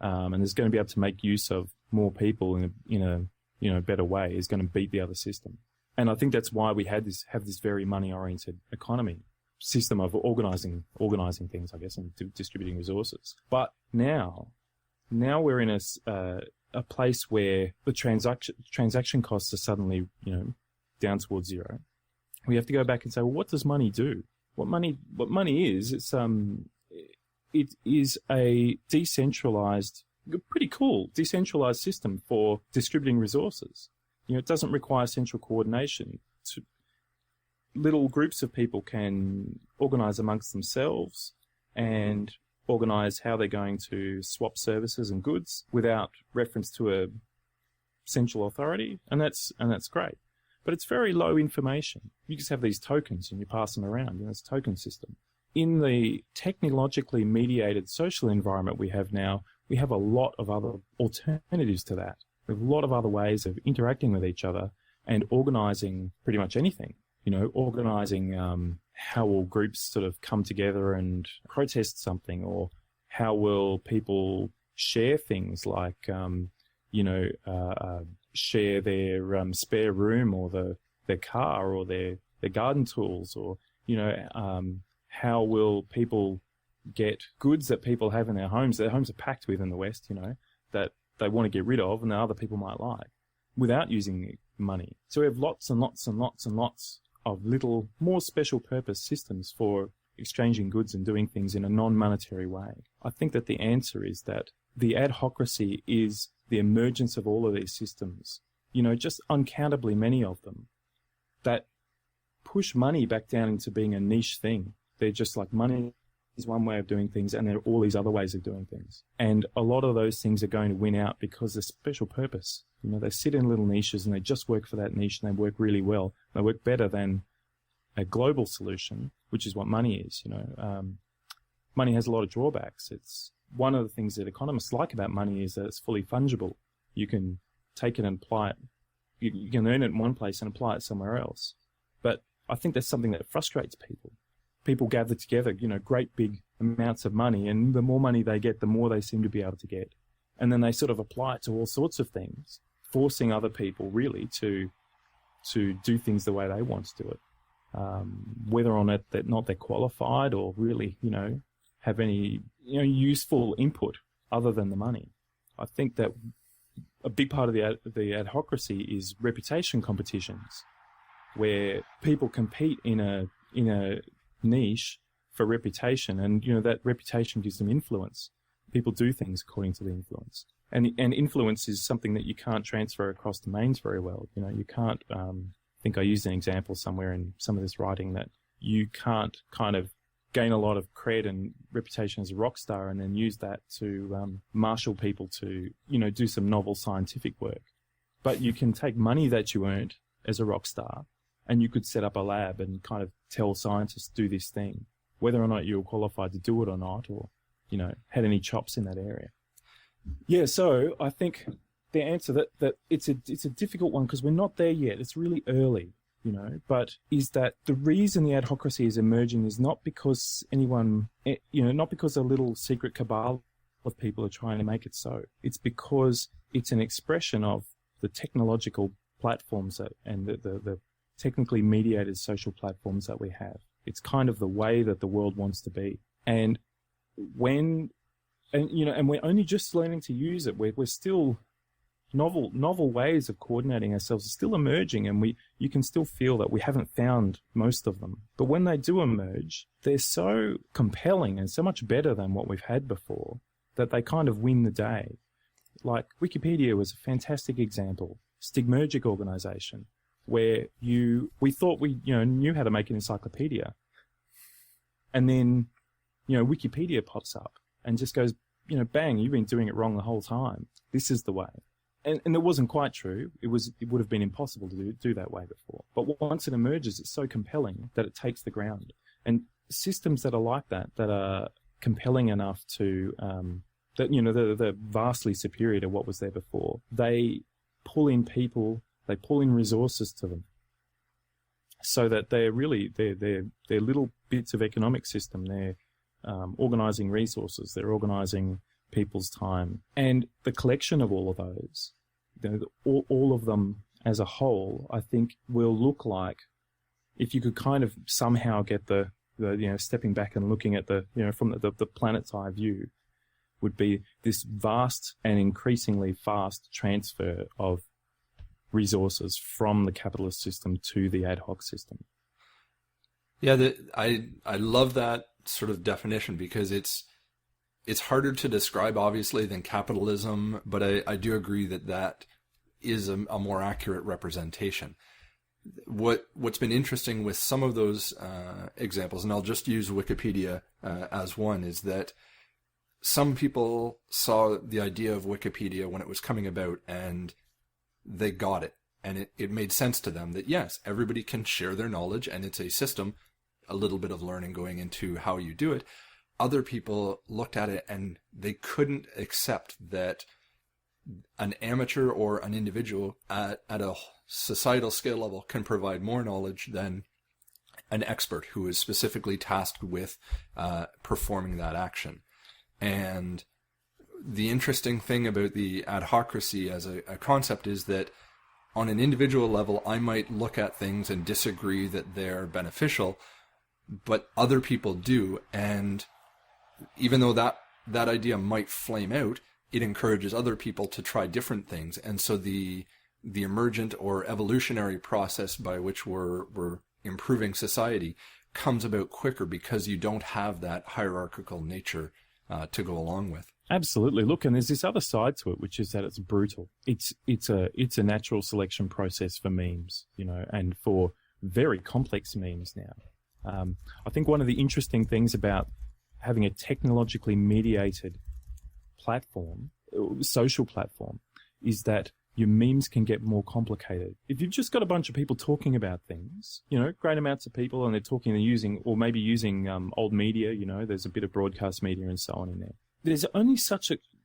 and is going to be able to make use of more people in a better way is going to beat the other system. And I think that's why we have this very money-oriented economy system of organizing things, I guess, and distributing resources. But now we're in a place where the transaction costs are suddenly down towards zero. We have to go back and say, well, what does money do? What money is? It is a decentralized, pretty cool decentralized system for distributing resources. It doesn't require central coordination. Little groups of people can organize amongst themselves and organize how they're going to swap services and goods without reference to a central authority, and that's great. But it's very low information. You just have these tokens and you pass them around. It's a token system. In the technologically mediated social environment we have now, we have a lot of other alternatives to that. We have a lot of other ways of interacting with each other and organizing pretty much anything. Organizing how will groups sort of come together and protest something, or how will people share things like, share their spare room, or their car, or their garden tools, or, how will people get goods that people have in their homes. Their homes are packed with in the West, that they want to get rid of and that other people might like, without using money. So we have lots and lots and lots and lots of little more special purpose systems for exchanging goods and doing things in a non-monetary way. I think that the answer is that the adhocracy is the emergence of all of these systems, just uncountably many of them, that push money back down into being a niche thing. They're just like, money is one way of doing things, and there are all these other ways of doing things. And a lot of those things are going to win out because they're special purpose. They sit in little niches and they just work for that niche, and they work really well. They work better than a global solution, which is what money is. Money has a lot of drawbacks. It's one of the things that economists like about money is that it's fully fungible. You can take it and apply it. You can earn it in one place and apply it somewhere else. But I think that's something that frustrates people. People gather together, great big amounts of money, and the more money they get, the more they seem to be able to get. And then they sort of apply it to all sorts of things, forcing other people really to do things the way they want to do it. Whether or not they're qualified or really, have any, useful input other than the money. I think that a big part of the adhocracy is reputation competitions, where people compete in a niche for reputation, and that reputation gives them influence. People do things according to the influence, and influence is something that you can't transfer across domains very well. You can't. I think I used an example somewhere in some of this writing that you can't kind of gain a lot of cred and reputation as a rock star and then use that to marshal people to do some novel scientific work. But you can take money that you earned as a rock star, and you could set up a lab and kind of tell scientists do this thing, whether or not you were qualified to do it or not, or, had any chops in that area. Yeah, so I think the answer that it's a difficult one because we're not there yet. It's really early, but is that the reason the adhocracy is emerging is not because anyone, not because a little secret cabal of people are trying to make it so. It's because it's an expression of the technological platforms and the technically mediated social platforms that we have. It's kind of the way that the world wants to be. And we're only just learning to use it. We're still novel ways of coordinating ourselves are still emerging, and you can still feel that we haven't found most of them. But when they do emerge, they're so compelling and so much better than what we've had before that they kind of win the day. Like Wikipedia was a fantastic example, stigmergic organization, where we thought we knew how to make an encyclopedia, and then Wikipedia pops up and just goes, bang, you've been doing it wrong the whole time. This is the way. And it wasn't quite true. It would have been impossible to do that way before. But once it emerges, it's so compelling that it takes the ground. And systems that are like that are compelling enough to they're vastly superior to what was there before. They pull in people, they pull in resources to them, so that they're little bits of economic system. They're organizing resources. They're organizing people's time, and the collection of all of those, all of them as a whole, I think will look like, if you could kind of somehow get the stepping back and looking at from the planet's eye view, would be this vast and increasingly fast transfer of resources from the capitalist system to the ad hoc system. Yeah, I love that sort of definition, because it's harder to describe, obviously, than capitalism, but I do agree that is a more accurate representation. What's been interesting with some of those examples, and I'll just use Wikipedia as one, is that some people saw the idea of Wikipedia when it was coming about, and they got it. And it made sense to them that, yes, everybody can share their knowledge, and it's a system, a little bit of learning going into how you do it. Other people looked at it and they couldn't accept that an amateur or an individual at a societal skill level can provide more knowledge than an expert who is specifically tasked with performing that action. And the interesting thing about the adhocracy as a concept is that on an individual level, I might look at things and disagree that they're beneficial, but other people do. And even though that idea might flame out, it encourages other people to try different things. And so the emergent or evolutionary process by which we're improving society comes about quicker because you don't have that hierarchical nature to go along with. Absolutely. Look, and there's this other side to it, which is that it's brutal. It's a natural selection process for memes, and for very complex memes now. I think one of the interesting things about having a technologically mediated platform, social platform, is that your memes can get more complicated. If you've just got a bunch of people talking about things, great amounts of people, and they're using old media, there's a bit of broadcast media and so on in there. There's only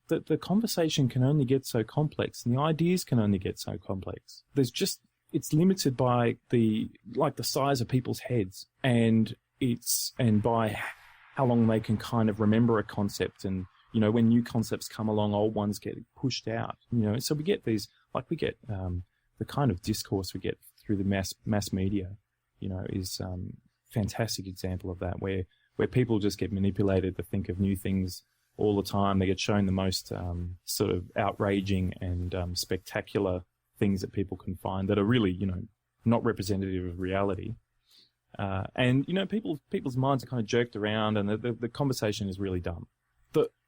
the conversation can only get so complex, and the ideas can only get so complex. It's limited by the size of people's heads, and by how long they can kind of remember a concept. And, when new concepts come along, old ones get pushed out, so we get the kind of discourse we get through the mass media, is fantastic example of that, where people just get manipulated to think of new things all the time. They get shown the most sort of outraging and spectacular things that people can find that are really, not representative of reality. And people's minds are kind of jerked around, and the conversation is really dumb.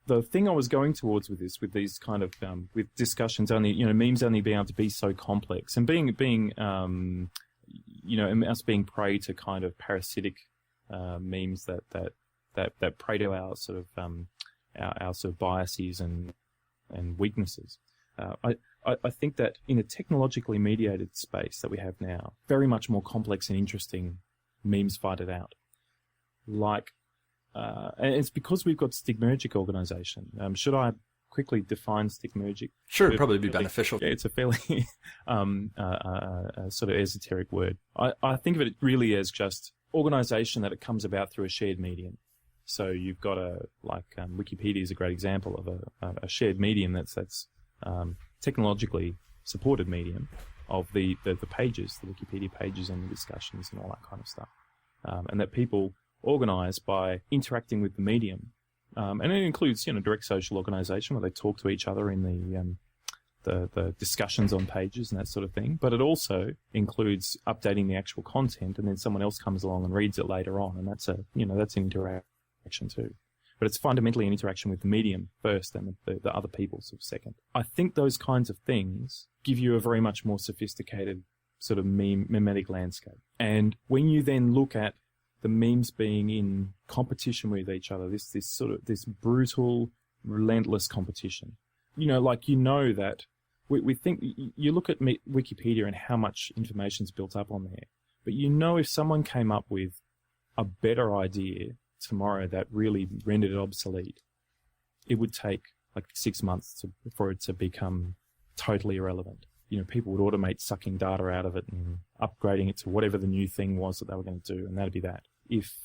The thing I was going towards with these kind of with discussions only, memes only being able to be so complex, and being us being prey to kind of parasitic memes that prey to our sort of our sort of biases and weaknesses. I think that in a technologically mediated space that we have now, very much more complex and interesting memes fight it out. And it's because we've got Stigmergic organization. Should I quickly define Stigmergic? Sure, it'd probably be beneficial. Yeah, it's a fairly sort of esoteric word. I think of it really as just organization that it comes about through a shared medium. So you've got Wikipedia is a great example of a shared medium that's technologically supported medium of the pages, the Wikipedia pages and the discussions and all that kind of stuff, and that people organize by interacting with the medium, and it includes direct social organization where they talk to each other in the discussions on pages and that sort of thing. But it also includes updating the actual content, and then someone else comes along and reads it later on, and that's an interaction too. But it's fundamentally an interaction with the medium first and the other people sort of second. I think those kinds of things give you a very much more sophisticated sort of memetic landscape. And when you then look at the memes being in competition with each other, this brutal, relentless competition. That we think, you look at Wikipedia and how much information's built up on there, but if someone came up with a better idea tomorrow that really rendered it obsolete, it would take 6 months for it to become totally irrelevant. People would automate sucking data out of it and upgrading it to whatever the new thing was that they were going to do, and that'd be that. If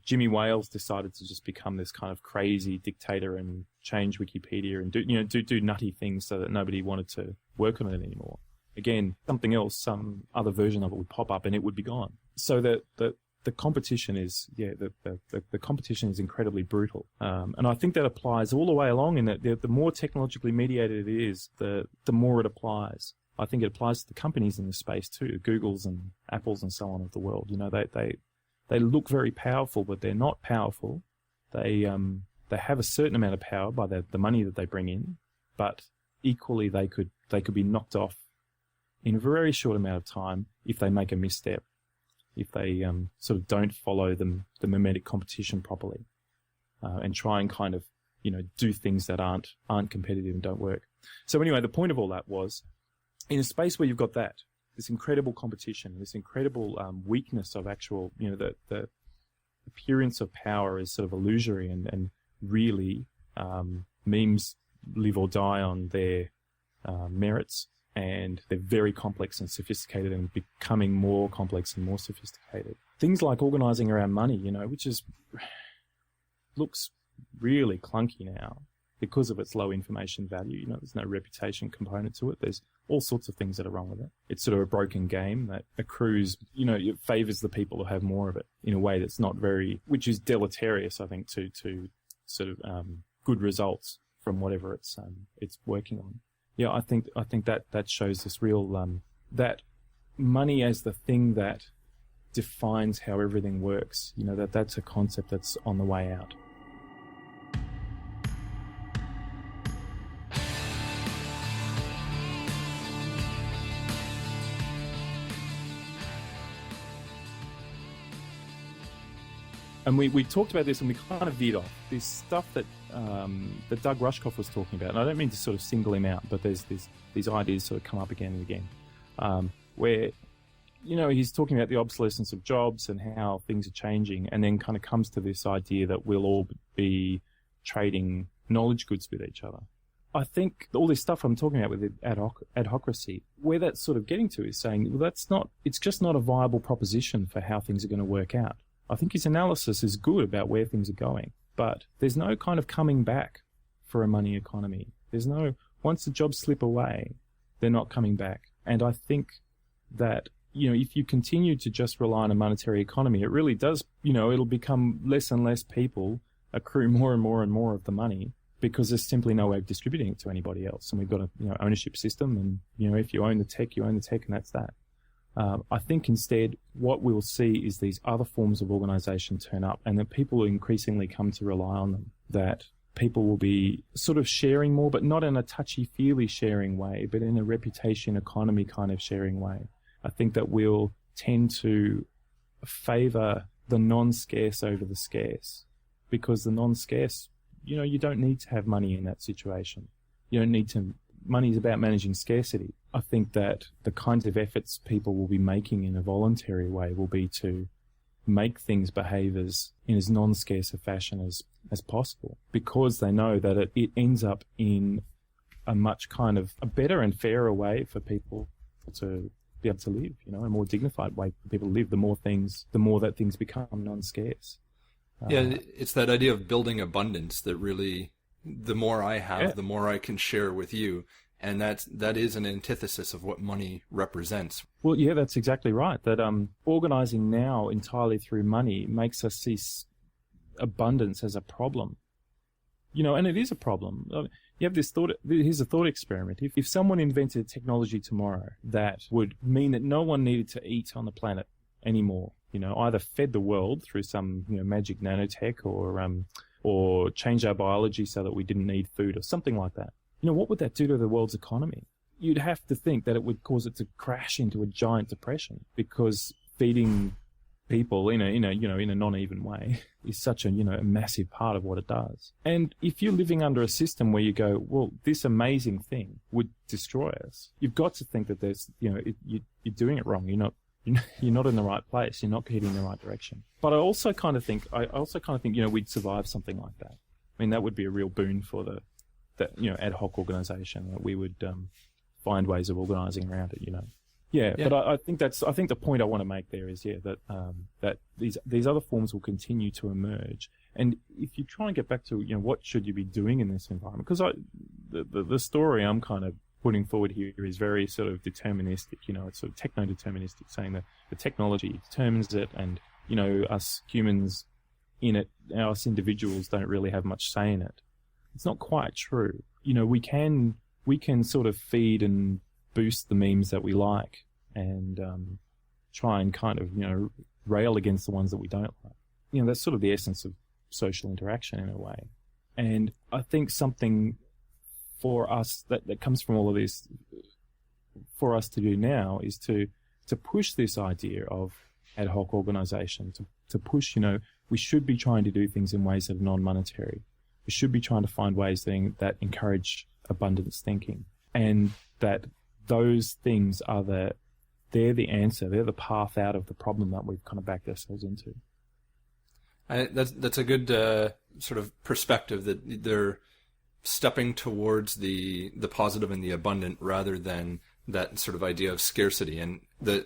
Jimmy Wales decided to just become this kind of crazy dictator and change Wikipedia and do nutty things so that nobody wanted to work on it anymore, again, something else, some other version of it would pop up and it would be gone. So the competition is, the competition is incredibly brutal. And I think that applies all the way along in that the more technologically mediated it is, the more it applies. I think it applies to the companies in this space too, Googles and Apples and so on of the world. They look very powerful, but they're not powerful. They have a certain amount of power by the money that they bring in, but equally they could be knocked off in a very short amount of time if they make a misstep, if they sort of don't follow the memetic competition properly, and try and kind of do things that aren't competitive and don't work. So anyway, the point of all that was, in a space where you've got this incredible competition, this incredible weakness of actual, the appearance of power is sort of illusory, and really memes live or die on their merits and they're very complex and sophisticated and becoming more complex and more sophisticated. Things like organizing around money, which looks really clunky now because of its low information value. There's no reputation component to it. There's all sorts of things that are wrong with it. It's sort of a broken game that accrues, it favors the people who have more of it in a way that's not which is deleterious, I think, to sort of good results from whatever it's working on. Yeah, I think that shows this real that money as the thing that defines how everything works. That's a concept that's on the way out. And we talked about this, and we kind of veered off this stuff that Doug Rushkoff was talking about. And I don't mean to sort of single him out, but there's these ideas sort of come up again and again, where he's talking about the obsolescence of jobs and how things are changing, and then kind of comes to this idea that we'll all be trading knowledge goods with each other. I think all this stuff I'm talking about with adhocracy, where that's sort of getting to is saying, well, it's just not a viable proposition for how things are going to work out. I think his analysis is good about where things are going, but there's no kind of coming back for a money economy. Once the jobs slip away, they're not coming back. And I think that, if you continue to just rely on a monetary economy, it really does, it'll become less and less people accrue more and more and more of the money because there's simply no way of distributing it to anybody else. And we've got a ownership system, and, if you own the tech, you own the tech, and that's that. I think instead what we'll see is these other forms of organization turn up, and that people will increasingly come to rely on them, that people will be sort of sharing more, but not in a touchy-feely sharing way, but in a reputation economy kind of sharing way. I think that we'll tend to favor the non-scarce over the scarce, because the non-scarce, you don't need to have money in that situation. You don't need to. Money is about managing scarcity. I think that the kinds of efforts people will be making in a voluntary way will be to make things behave in as non-scarce a fashion as possible, because they know that it ends up in a much kind of a better and fairer way for people to be able to live, a more dignified way for people to live, the more that things become non-scarce. Yeah, it's that idea of building abundance that really, the more I have, the more I can share with you. And that is an antithesis of what money represents. Well, yeah, that's exactly right. That organizing now entirely through money makes us see abundance as a problem. And it is a problem. You have this thought. Here's a thought experiment. If someone invented technology tomorrow that would mean that no one needed to eat on the planet anymore, either fed the world through some magic nanotech, or changed our biology so that we didn't need food or something like that. What would that do to the world's economy? You'd have to think that it would cause it to crash into a giant depression, because feeding people in a non-even way is such a massive part of what it does. And if you're living under a system where you go, well, this amazing thing would destroy us, you've got to think that there's you're doing it wrong. You're not in the right place. You're not heading in the right direction. But I also kind of think we'd survive something like that. I mean, that would be a real boon for that ad hoc organization, that we would find ways of organizing around it. Yeah. But I think the point I want to make there is that these other forms will continue to emerge. And if you try and get back to what should you be doing in this environment, because the story I'm kind of putting forward here is very sort of deterministic. It's sort of techno-deterministic, saying that the technology determines it, and us humans in it, us individuals don't really have much say in it. It's not quite true. We can sort of feed and boost the memes that we like, and try and kind of rail against the ones that we don't like. That's sort of the essence of social interaction in a way. And I think something for us that comes from all of this for us to do now is to push this idea of ad hoc organization, to push, we should be trying to do things in ways that are non-monetary. We should be trying to find ways that encourage abundance thinking, and that those things they're the answer. They're the path out of the problem that we've kind of backed ourselves into. That's a good sort of perspective, that they're stepping towards the positive and the abundant rather than that sort of idea of scarcity. And the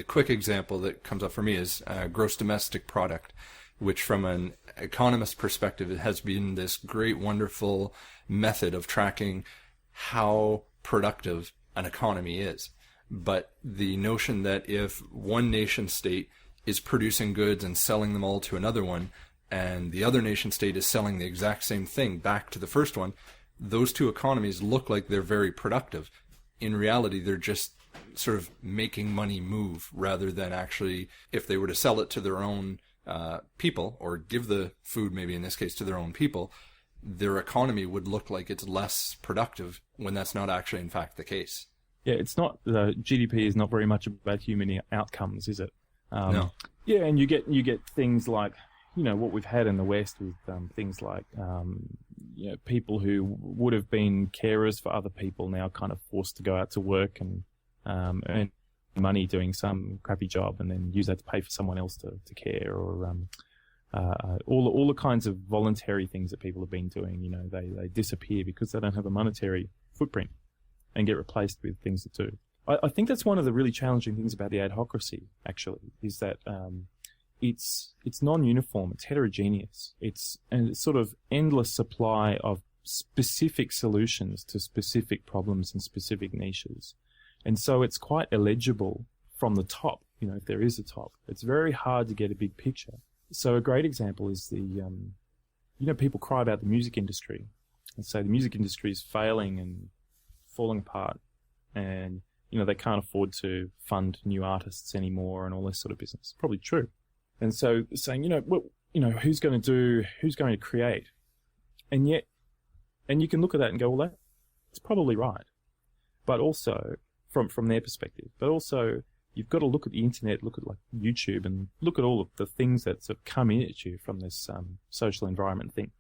quick example that comes up for me is gross domestic product, which from an economist perspective, it has been this great, wonderful method of tracking how productive an economy is. But the notion that if one nation state is producing goods and selling them all to another one, and the other nation state is selling the exact same thing back to the first one, those two economies look like they're very productive. In reality, they're just sort of making money move, rather than actually, if they were to sell it to their own people, or give the food, maybe in this case, to their own people, their economy would look like it's less productive, when that's not actually in fact the case. Yeah, it's not, the GDP is not very much about human outcomes, is it? No. Yeah, and you get things like, what we've had in the West with things like, people who would have been carers for other people now kind of forced to go out to work and earn money doing some crappy job, and then use that to pay for someone else to care, or all the kinds of voluntary things that people have been doing. They disappear because they don't have a monetary footprint and get replaced with things that do. I think that's one of the really challenging things about the adhocracy, actually, is that it's non-uniform, it's heterogeneous, it's a sort of endless supply of specific solutions to specific problems and specific niches. And so it's quite illegible from the top, if there is a top. It's very hard to get a big picture. So a great example is people cry about the music industry and say the music industry is failing and falling apart, and, they can't afford to fund new artists anymore and all this sort of business. Probably true. And so saying, who's going to create? And you can look at that and go, well, that's probably right. But also, from their perspective, but also you've got to look at the internet, look at like YouTube, and look at all of the things that sort of come in at you from this social environment thing.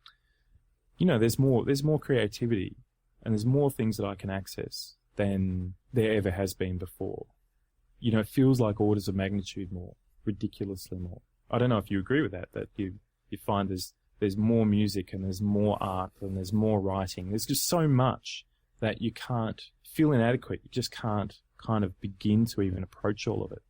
There's more creativity, and there's more things that I can access than there ever has been before. It feels like orders of magnitude more, ridiculously more. I don't know if you agree with that you find there's more music, and there's more art, and there's more writing. There's just so much that you can't feel inadequate. You just can't kind of begin to even approach all of it.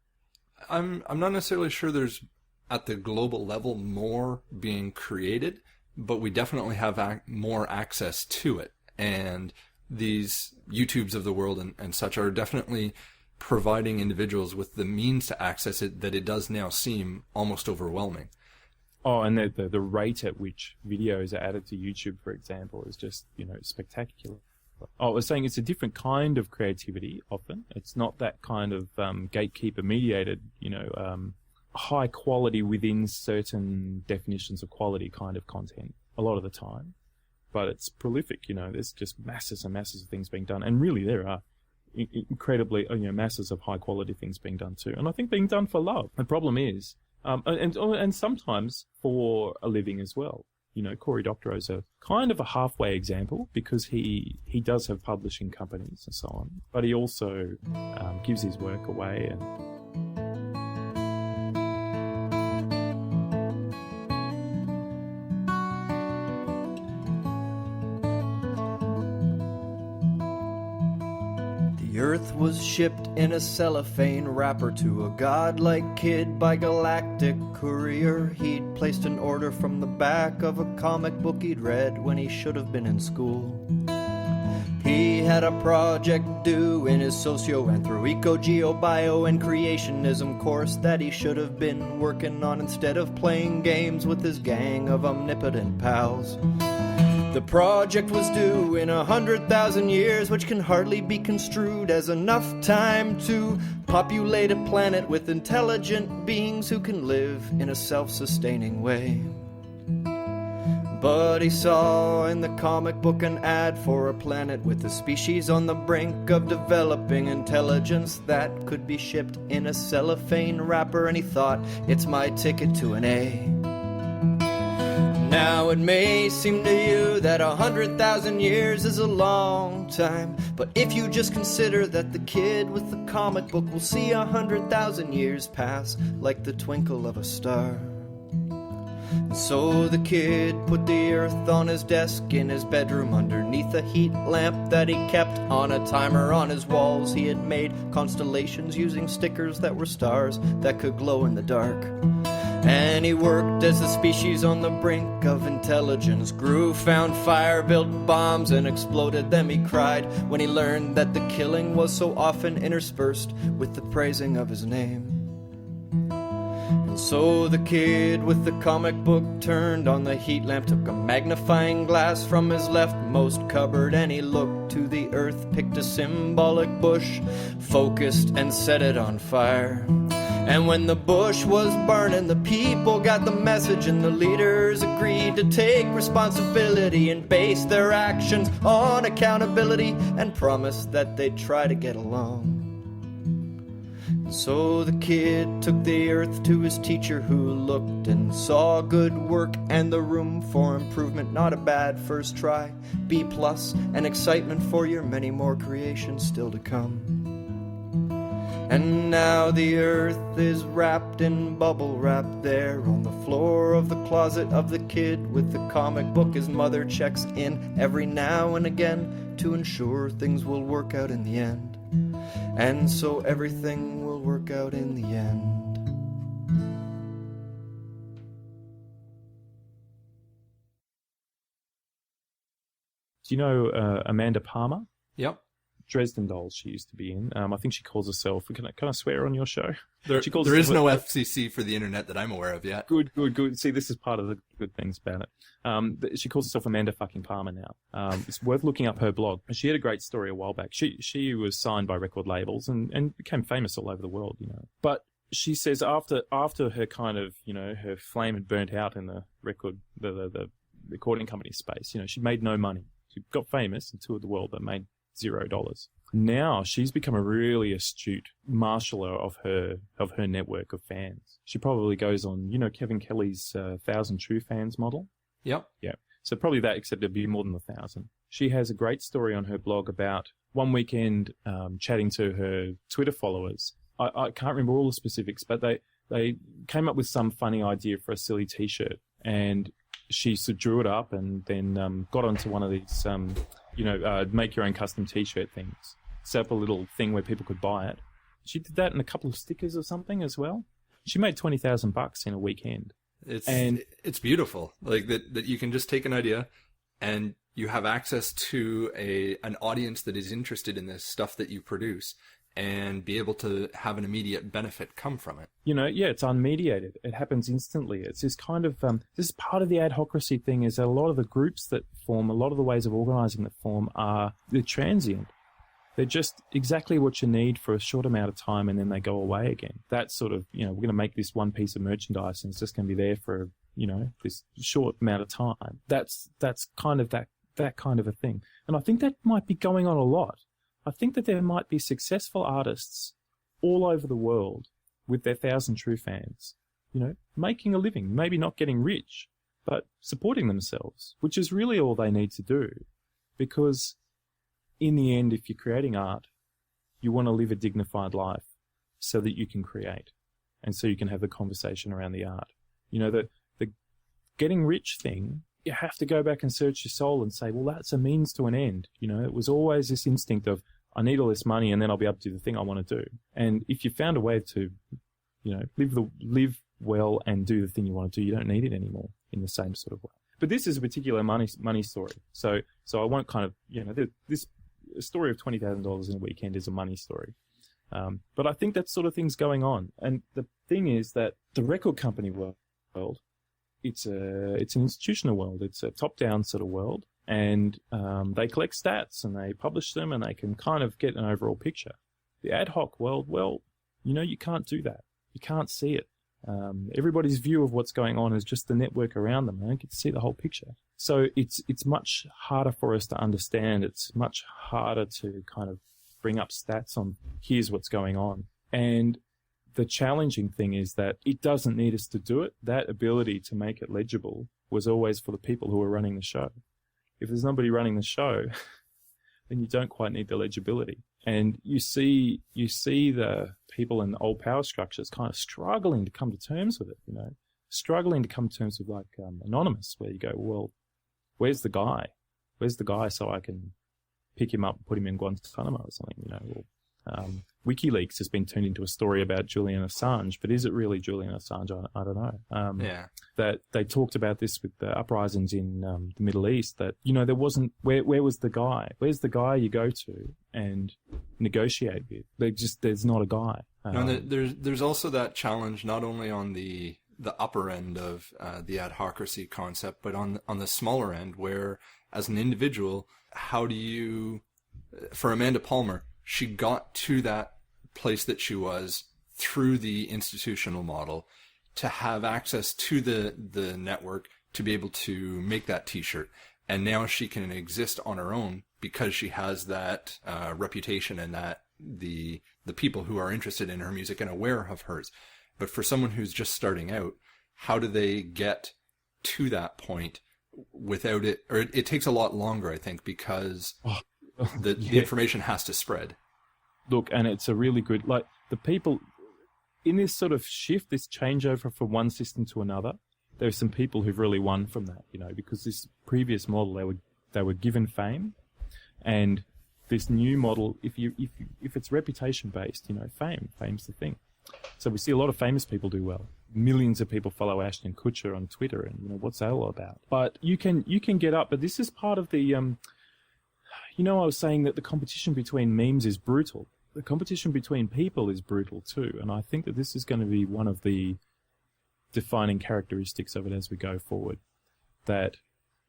I'm not necessarily sure there's, at the global level, more being created, but we definitely have more access to it. And these YouTubes of the world and such are definitely providing individuals with the means to access it, that it does now seem almost overwhelming. Oh, and the rate at which videos are added to YouTube, for example, is just, spectacular. I was saying it's a different kind of creativity often. It's not that kind of gatekeeper-mediated, high quality within certain definitions of quality kind of content a lot of the time. But it's prolific, there's just masses and masses of things being done. And really there are incredibly, masses of high quality things being done too. And I think being done for love. The problem is, and sometimes for a living as well. Cory Doctorow's a kind of a halfway example, because he does have publishing companies and so on, but he also gives his work away. And the earth was shipped in a cellophane wrapper to a godlike kid by galactic courier. He'd placed an order from the back of a comic book he'd read when he should have been in school. He had a project due in his socio-anthro-eco, geo-bio, and creationism course that he should have been working on instead of playing games with his gang of omnipotent pals. The project was due in 100,000 years, which can hardly be construed as enough time to populate a planet with intelligent beings who can live in a self-sustaining way. But he saw in the comic book an ad for a planet with a species on the brink of developing intelligence that could be shipped in a cellophane wrapper, and he thought, it's my ticket to an A. Now it may seem to you that 100,000 years is a long time, but if you just consider that the kid with the comic book will see 100,000 years pass like the twinkle of a star. So the kid put the earth on his desk in his bedroom underneath a heat lamp that he kept on a timer on his walls. He had made constellations using stickers that were stars that could glow in the dark. And he worked as the species on the brink of intelligence grew, found fire, built bombs, and exploded. Then he cried when he learned that the killing was so often interspersed with the praising of his name. And so the kid with the comic book turned on the heat lamp, took a magnifying glass from his leftmost cupboard, and he looked to the earth, picked a symbolic bush, focused and set it on fire. And when the bush was burning, the people got the message, and the leaders agreed to take responsibility and base their actions on accountability, and promised that they'd try to get along. And so the kid took the earth to his teacher, who looked and saw good work and the room for improvement. Not a bad first try, B+, and excitement for your many more creations still to come. And now the earth is wrapped in bubble wrap there on the floor of the closet of the kid with the comic book. His mother checks in every now and again to ensure things will work out in the end. And so everything will work out in the end. Do you know Amanda Palmer? Yep. Dresden Dolls she used to be in. I think she calls herself... Can I swear on your show? There is no FCC for the internet that I'm aware of yet. Good. See, this is part of the good things about it. She calls herself Amanda fucking Palmer now. It's worth looking up her blog. She had a great story a while back. She was signed by record labels and became famous all over the world, you know. But she says after her kind of, you know, her flame had burnt out in the recording company space, you know, she made no money. She got famous and toured the world, but made $0. Now she's become a really astute marshaller of her network of fans. She probably goes on, you know, Kevin Kelly's 1,000 True Fans model. Yep. Yeah. So probably that, except it'd be more than 1,000. She has a great story on her blog about one weekend chatting to her Twitter followers. I can't remember all the specifics, but they came up with some funny idea for a silly T-shirt, and she drew it up and then got onto one of these make your own custom T-shirt things. Set up a little thing where people could buy it. She did that in a couple of stickers or something as well. She made $20,000 in a weekend. It's beautiful, like that you can just take an idea and you have access to an audience that is interested in this stuff that you produce and be able to have an immediate benefit come from it. You know, yeah, it's unmediated. It happens instantly. It's this kind of, this is part of the adhocracy thing, is that a lot of the groups that form, a lot of the ways of organizing that form they're transient. They're just exactly what you need for a short amount of time, and then they go away again. That's sort of, you know, we're going to make this one piece of merchandise and it's just going to be there for, you know, this short amount of time. That's kind of that kind of a thing. And I think that might be going on a lot. I think that there might be successful artists all over the world with their 1,000 True Fans, you know, making a living, maybe not getting rich, but supporting themselves, which is really all they need to do. Because in the end, if you're creating art, you want to live a dignified life so that you can create and so you can have the conversation around the art. You know, the getting rich thing, you have to go back and search your soul and say, well, that's a means to an end. You know, it was always this instinct of, I need all this money and then I'll be able to do the thing I want to do. And if you found a way to, you know, live well and do the thing you want to do, you don't need it anymore in the same sort of way. But this is a particular money story. So I won't kind of, you know, this story of $20,000 in a weekend is a money story. But I think that sort of thing's going on. And the thing is that the record company world, it's an institutional world. It's a top-down sort of world. And they collect stats and they publish them and they can kind of get an overall picture. The ad hoc world, well, you know, you can't do that. You can't see it. Everybody's view of what's going on is just the network around them. They don't get to see the whole picture. So it's much harder for us to understand. It's much harder to kind of bring up stats on here's what's going on. And the challenging thing is that it doesn't need us to do it. That ability to make it legible was always for the people who are running the show. If there's nobody running the show, then you don't quite need the legibility. And you see the people in the old power structures kind of struggling to come to terms with it, you know. struggling to come to terms with like Anonymous, where you go, well, where's the guy? Where's the guy so I can pick him up and put him in Guantanamo or something, you know? WikiLeaks has been turned into a story about Julian Assange, but is it really Julian Assange? I don't know. That they talked about this with the uprisings in the Middle East, that, you know, there wasn't, where was the guy? Where's the guy you go to and negotiate with? There's not a guy. There's also that challenge, not only on the upper end of the adhocracy concept, but on the smaller end, where as an individual, how do you, for Amanda Palmer, she got to that place that she was through the institutional model, to have access to the network, to be able to make that t-shirt. And now she can exist on her own because she has that reputation, and that the people who are interested in her music and aware of hers. But for someone who's just starting out, how do they get to that point without it? Or it takes a lot longer, I think, because the information has to spread. Look, and it's a really good, like, the people in this sort of shift, this changeover from one system to another, there are some people who've really won from that, you know, because this previous model, they were given fame, and this new model, if it's reputation based, you know, fame's the thing. So we see a lot of famous people do well. Millions of people follow Ashton Kutcher on Twitter, and, you know, what's that all about? But you can get up, but this is part of the, you know, I was saying that the competition between memes is brutal. The competition between people is brutal too, and I think that this is going to be one of the defining characteristics of it as we go forward. That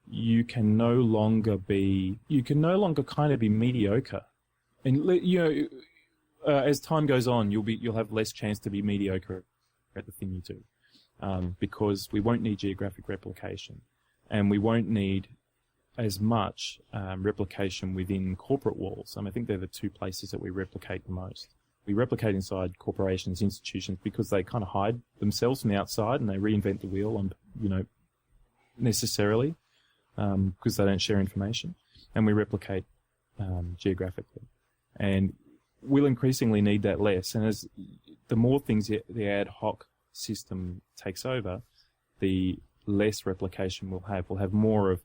you can no longer kind of be mediocre, and, you know, as time goes on, you'll have less chance to be mediocre at the thing you do, because we won't need geographic replication, and we won't need as much replication within corporate walls. I think they're the two places that we replicate the most. We replicate inside corporations, institutions, because they kind of hide themselves from the outside and they reinvent the wheel on, you know, necessarily, because they don't share information. And we replicate geographically. And we'll increasingly need that less. And as the more things the ad hoc system takes over, the less replication we'll have. We'll have more of,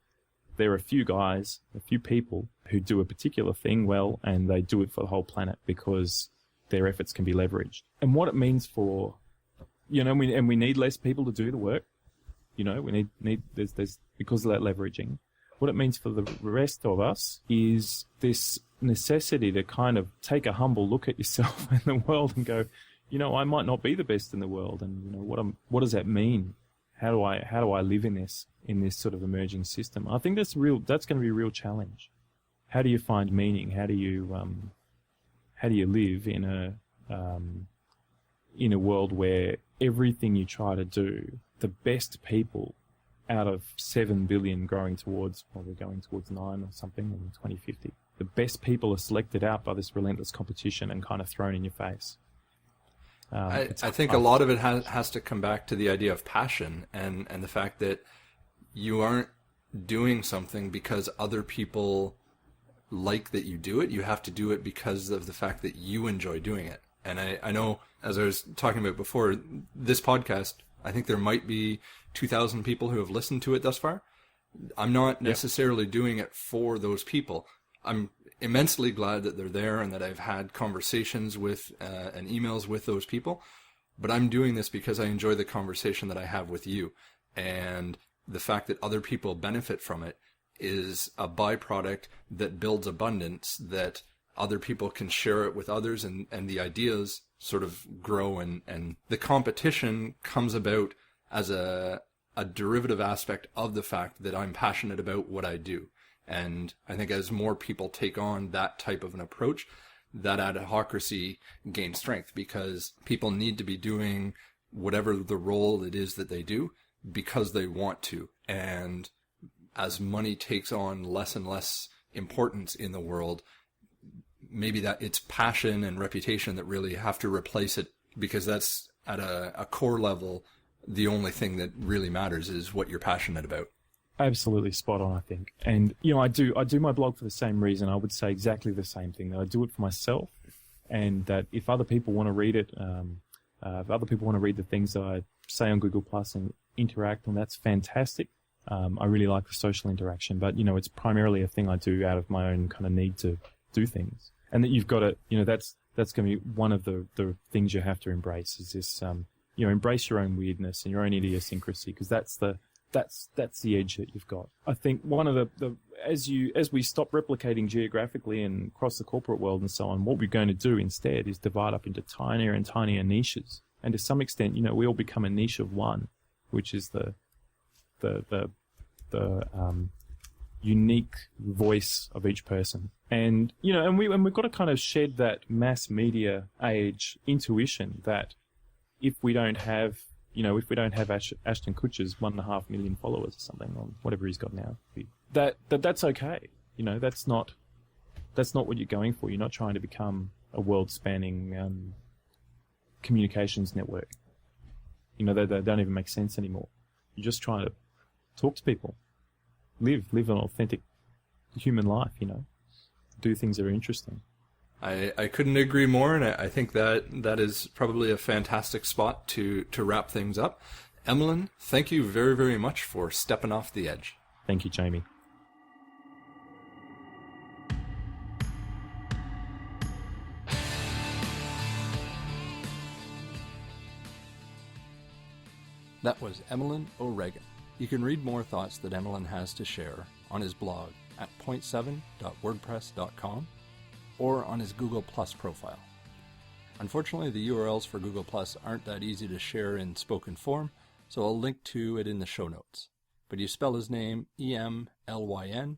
there are a few guys, a few people who do a particular thing well, and they do it for the whole planet because their efforts can be leveraged. And what it means for, you know, we need less people to do the work. You know, we need there's because of that leveraging. What it means for the rest of us is this necessity to kind of take a humble look at yourself and the world and go, you know, I might not be the best in the world, and, you know, what does that mean? How do I live in this sort of emerging system? I think that's going to be a real challenge. How do you find meaning? How do you live in a world where everything you try to do, the best people out of 7 billion we're going towards 9 or something in 2050, the best people are selected out by this relentless competition and kind of thrown in your face. I think a lot of it has to come back to the idea of passion and the fact that you aren't doing something because other people like that you do it. You have to do it because of the fact that you enjoy doing it. And I know, as I was talking about before, this podcast, I think there might be 2,000 people who have listened to it thus far. I'm not necessarily doing it for those people. I'm immensely glad that they're there and that I've had conversations with and emails with those people. But I'm doing this because I enjoy the conversation that I have with you. And the fact that other people benefit from it is a byproduct that builds abundance, that other people can share it with others, and the ideas sort of grow, and the competition comes about as a derivative aspect of the fact that I'm passionate about what I do. And I think as more people take on that type of an approach, that adhocracy gains strength, because people need to be doing whatever the role it is that they do because they want to. And as money takes on less and less importance in the world, maybe that it's passion and reputation that really have to replace it, because that's at a core level, the only thing that really matters is what you're passionate about. Absolutely spot on, I think. And, you know, I do my blog for the same reason. I would say exactly the same thing, that I do it for myself, and that if other people want to read it, if other people want to read the things that I say on Google Plus and interact, and that's fantastic. I really like the social interaction, but, it's primarily a thing I do out of my own kind of need to do things. And that you've got to, that's going to be one of the things you have to embrace is this, embrace your own weirdness and your own idiosyncrasy, because that's the edge that you've got. I think one of as we stop replicating geographically and across the corporate world and so on, what we're going to do instead is divide up into tinier and tinier niches. And to some extent, we all become a niche of one, which is the unique voice of each person. And, we've got to kind of shed that mass media age intuition that if we don't have Ashton Kutcher's 1.5 million followers or something, or whatever he's got now, that's okay. That's not what you're going for. You're not trying to become a world-spanning communications network. They don't even make sense anymore. You're just trying to talk to people, live an authentic human life. Do things that are interesting. I couldn't agree more, and I think that is probably a fantastic spot to wrap things up. Emlyn, thank you very, very much for stepping off the edge. Thank you, Jamie. That was Emlyn O'Regan. You can read more thoughts that Emlyn has to share on his blog at point7.wordpress.com or on his Google Plus profile. Unfortunately, the URLs for Google Plus aren't that easy to share in spoken form, so I'll link to it in the show notes. But you spell his name EMLYNOREGAN.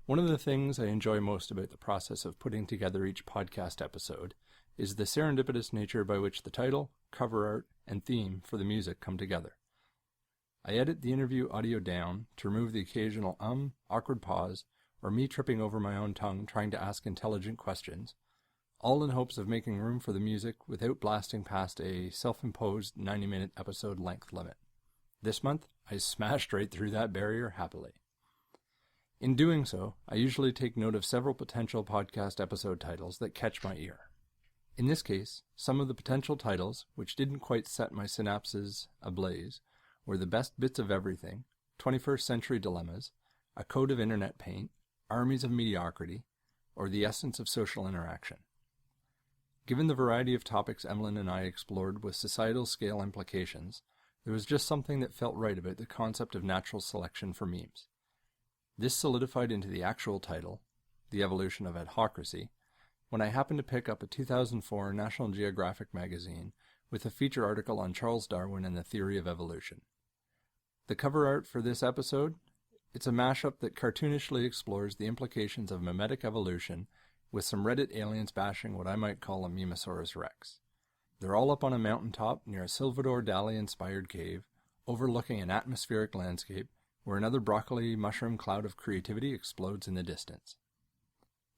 One of the things I enjoy most about the process of putting together each podcast episode is the serendipitous nature by which the title, cover art, and theme for the music come together. I edit the interview audio down to remove the occasional awkward pause, or me tripping over my own tongue trying to ask intelligent questions, all in hopes of making room for the music without blasting past a self-imposed 90-minute episode length limit. This month, I smashed right through that barrier happily. In doing so, I usually take note of several potential podcast episode titles that catch my ear. In this case, some of the potential titles, which didn't quite set my synapses ablaze, were The Best Bits of Everything, 21st Century Dilemmas, A Code of Internet Paint, Armies of Mediocrity, or The Essence of Social Interaction. Given the variety of topics Emlyn and I explored with societal scale implications, there was just something that felt right about the concept of natural selection for memes. This solidified into the actual title, The Evolution of Adhocracy, when I happened to pick up a 2004 National Geographic magazine with a feature article on Charles Darwin and the theory of evolution. The cover art for this episode, it's a mashup that cartoonishly explores the implications of mimetic evolution with some Reddit aliens bashing what I might call a Memosaurus Rex. They're all up on a mountaintop near a Salvador Dali-inspired cave, overlooking an atmospheric landscape where another broccoli mushroom cloud of creativity explodes in the distance.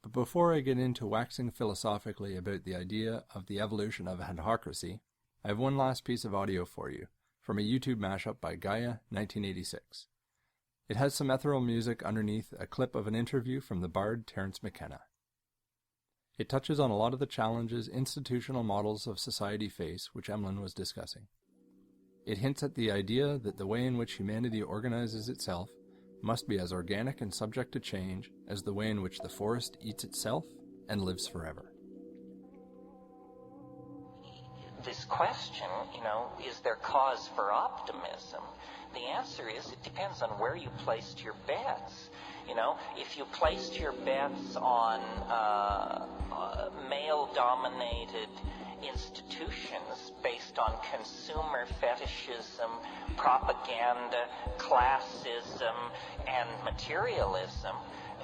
But before I get into waxing philosophically about the idea of the evolution of Adhocracy, I have one last piece of audio for you, from a YouTube mashup by Gaia 1986. It has some ethereal music underneath a clip of an interview from the bard Terence McKenna. It touches on a lot of the challenges institutional models of society face, which Emlyn was discussing. It hints at the idea that the way in which humanity organizes itself must be as organic and subject to change as the way in which the forest eats itself and lives forever. This question, is there cause for optimism? The answer is it depends on where you placed your bets. If you placed your bets on male-dominated institutions based on consumer fetishism, propaganda, classism, and materialism,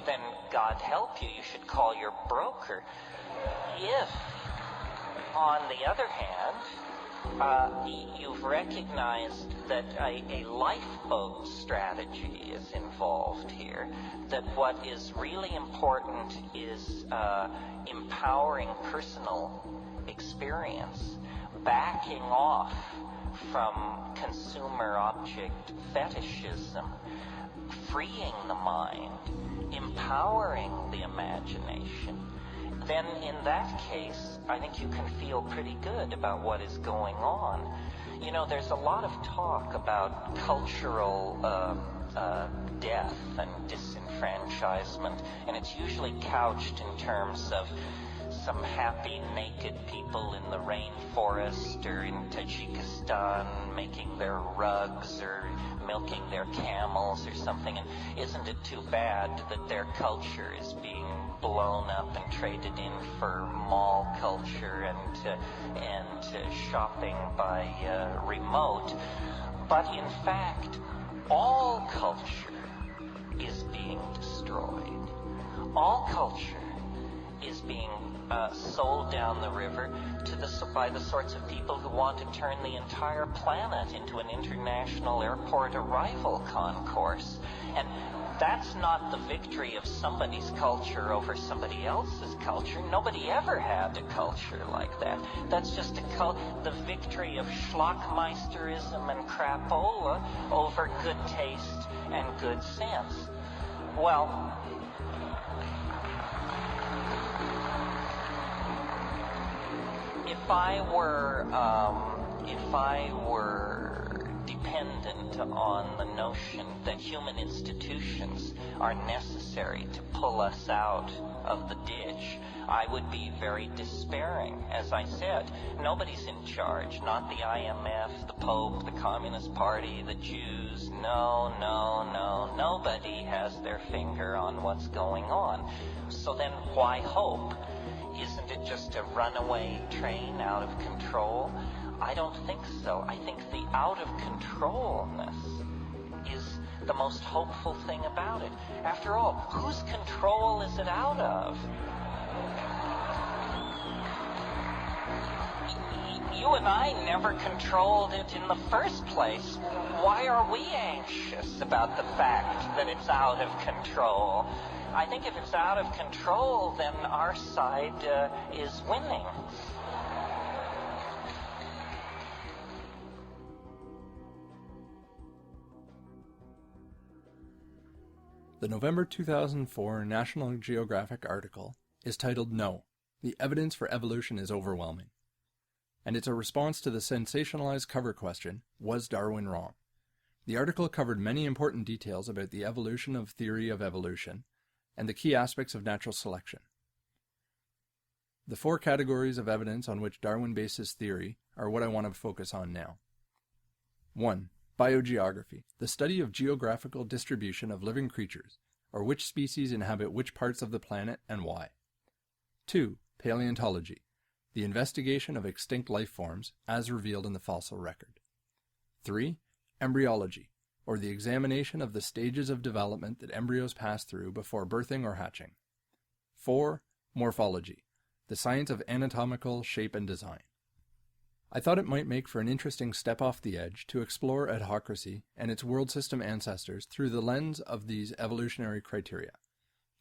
then God help you, you should call your broker. If, on the other hand, you've recognized that a lifeboat strategy is involved here, that what is really important is empowering personal experience, backing off from consumer object fetishism, freeing the mind, empowering the imagination, then in that case, I think you can feel pretty good about what is going on. You know, there's a lot of talk about cultural death and disenfranchisement, and it's usually couched in terms of some happy naked people in the rainforest or in Tajikistan making their rugs or milking their camels or something. And isn't it too bad that their culture is being blown up and traded in for mall culture and shopping by remote? But in fact, all culture is being destroyed. All culture is being sold down the river by the sorts of people who want to turn the entire planet into an international airport arrival concourse. And that's not the victory of somebody's culture over somebody else's culture. Nobody ever had a culture like that. That's just the victory of schlockmeisterism and crapola over good taste and good sense. Well, if I were dependent on the notion that human institutions are necessary to pull us out of the ditch, I would be very despairing. As I said, nobody's in charge. Not the IMF, the Pope, the Communist Party, the Jews. No. Nobody has their finger on what's going on. So then why hope? Isn't it just a runaway train out of control? I don't think so. I think the out-of-controlness is the most hopeful thing about it. After all, whose control is it out of? You and I never controlled it in the first place. Why are we anxious about the fact that it's out of control? I think if it's out of control, then our side is winning. The November 2004 National Geographic article is titled "No, the Evidence for Evolution is Overwhelming," and it's a response to the sensationalized cover question, "Was Darwin wrong?" The article covered many important details about the evolution of theory of evolution and the key aspects of natural selection. The 4 categories of evidence on which Darwin based his theory are what I want to focus on now. 1. Biogeography, the study of geographical distribution of living creatures, or which species inhabit which parts of the planet and why. 2. Paleontology, the investigation of extinct life forms as revealed in the fossil record. 3. Embryology, or the examination of the stages of development that embryos pass through before birthing or hatching. 4. Morphology, the science of anatomical shape and design. I thought it might make for an interesting step off the edge to explore Adhocracy and its world system ancestors through the lens of these evolutionary criteria.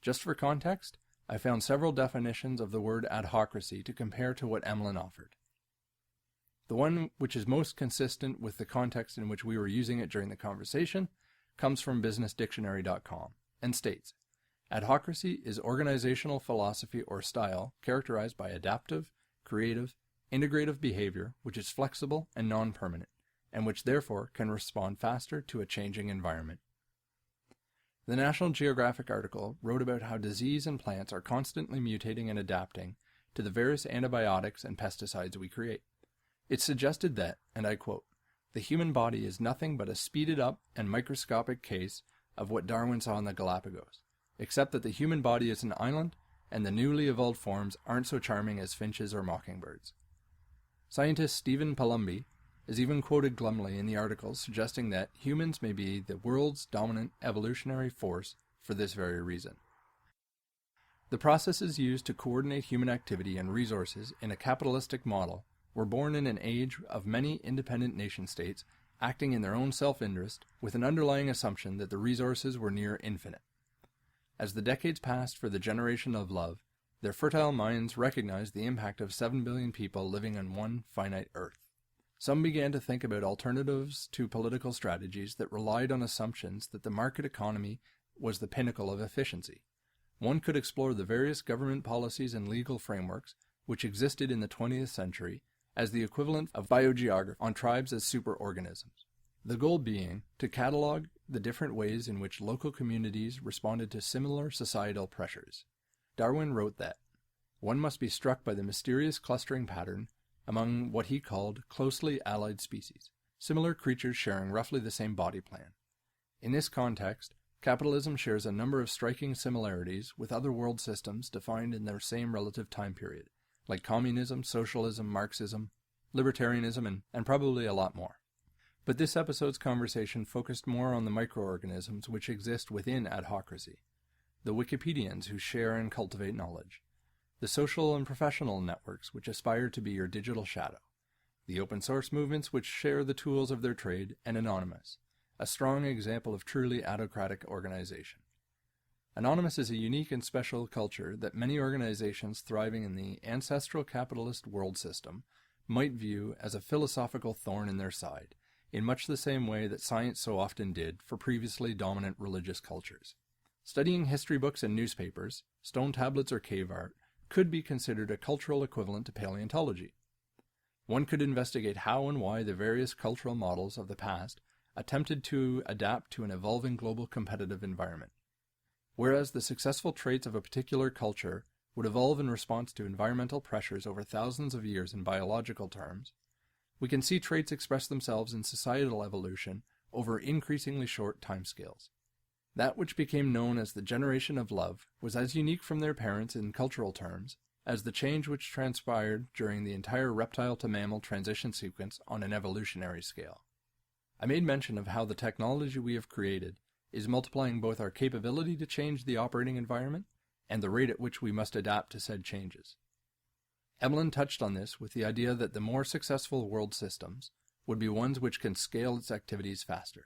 Just for context, I found several definitions of the word Adhocracy to compare to what Emlyn offered. The one which is most consistent with the context in which we were using it during the conversation comes from businessdictionary.com and states, "Adhocracy is organizational philosophy or style characterized by adaptive, creative, integrative behavior which is flexible and non-permanent, and which therefore can respond faster to a changing environment." The National Geographic article wrote about how disease and plants are constantly mutating and adapting to the various antibiotics and pesticides we create. It suggested that, and I quote, "the human body is nothing but a speeded up and microscopic case of what Darwin saw in the Galapagos, except that the human body is an island and the newly evolved forms aren't so charming as finches or mockingbirds." Scientist Stephen Palumbi is even quoted glumly in the article suggesting that humans may be the world's dominant evolutionary force for this very reason. The processes used to coordinate human activity and resources in a capitalistic model were born in an age of many independent nation-states acting in their own self-interest with an underlying assumption that the resources were near infinite. As the decades passed for the generation of love, their fertile minds recognized the impact of 7 billion people living on one finite Earth. Some began to think about alternatives to political strategies that relied on assumptions that the market economy was the pinnacle of efficiency. One could explore the various government policies and legal frameworks which existed in the 20th century as the equivalent of biogeography on tribes as superorganisms. The goal being to catalog the different ways in which local communities responded to similar societal pressures. Darwin wrote that one must be struck by the mysterious clustering pattern among what he called closely allied species, similar creatures sharing roughly the same body plan. In this context, capitalism shares a number of striking similarities with other world systems defined in their same relative time period, like communism, socialism, Marxism, libertarianism, and probably a lot more. But this episode's conversation focused more on the microorganisms which exist within Adhocracy, the Wikipedians who share and cultivate knowledge, the social and professional networks which aspire to be your digital shadow, the open source movements which share the tools of their trade, and Anonymous, a strong example of truly adhocratic organization. Anonymous is a unique and special culture that many organizations thriving in the ancestral capitalist world system might view as a philosophical thorn in their side, in much the same way that science so often did for previously dominant religious cultures. Studying history books and newspapers, stone tablets or cave art, could be considered a cultural equivalent to paleontology. One could investigate how and why the various cultural models of the past attempted to adapt to an evolving global competitive environment. Whereas the successful traits of a particular culture would evolve in response to environmental pressures over thousands of years in biological terms, we can see traits express themselves in societal evolution over increasingly short timescales. That which became known as the generation of love was as unique from their parents in cultural terms as the change which transpired during the entire reptile to mammal transition sequence on an evolutionary scale. I made mention of how the technology we have created is multiplying both our capability to change the operating environment and the rate at which we must adapt to said changes. Emlyn touched on this with the idea that the more successful world systems would be ones which can scale its activities faster.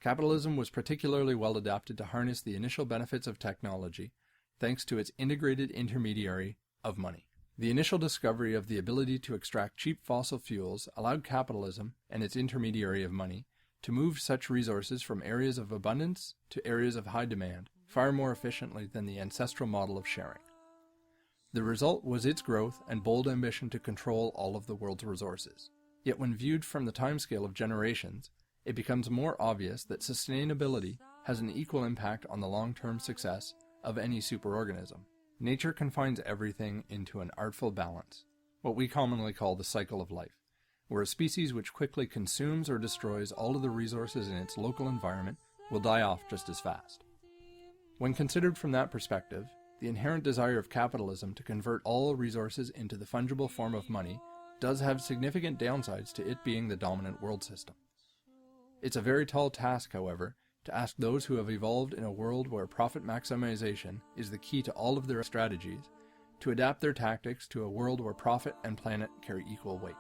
Capitalism was particularly well adapted to harness the initial benefits of technology thanks to its integrated intermediary of money. The initial discovery of the ability to extract cheap fossil fuels allowed capitalism and its intermediary of money to move such resources from areas of abundance to areas of high demand far more efficiently than the ancestral model of sharing. The result was its growth and bold ambition to control all of the world's resources. Yet when viewed from the timescale of generations, it becomes more obvious that sustainability has an equal impact on the long-term success of any superorganism. Nature confines everything into an artful balance, what we commonly call the cycle of life, where a species which quickly consumes or destroys all of the resources in its local environment will die off just as fast. When considered from that perspective, the inherent desire of capitalism to convert all resources into the fungible form of money does have significant downsides to it being the dominant world system. It's a very tall task, however, to ask those who have evolved in a world where profit maximization is the key to all of their strategies to adapt their tactics to a world where profit and planet carry equal weight.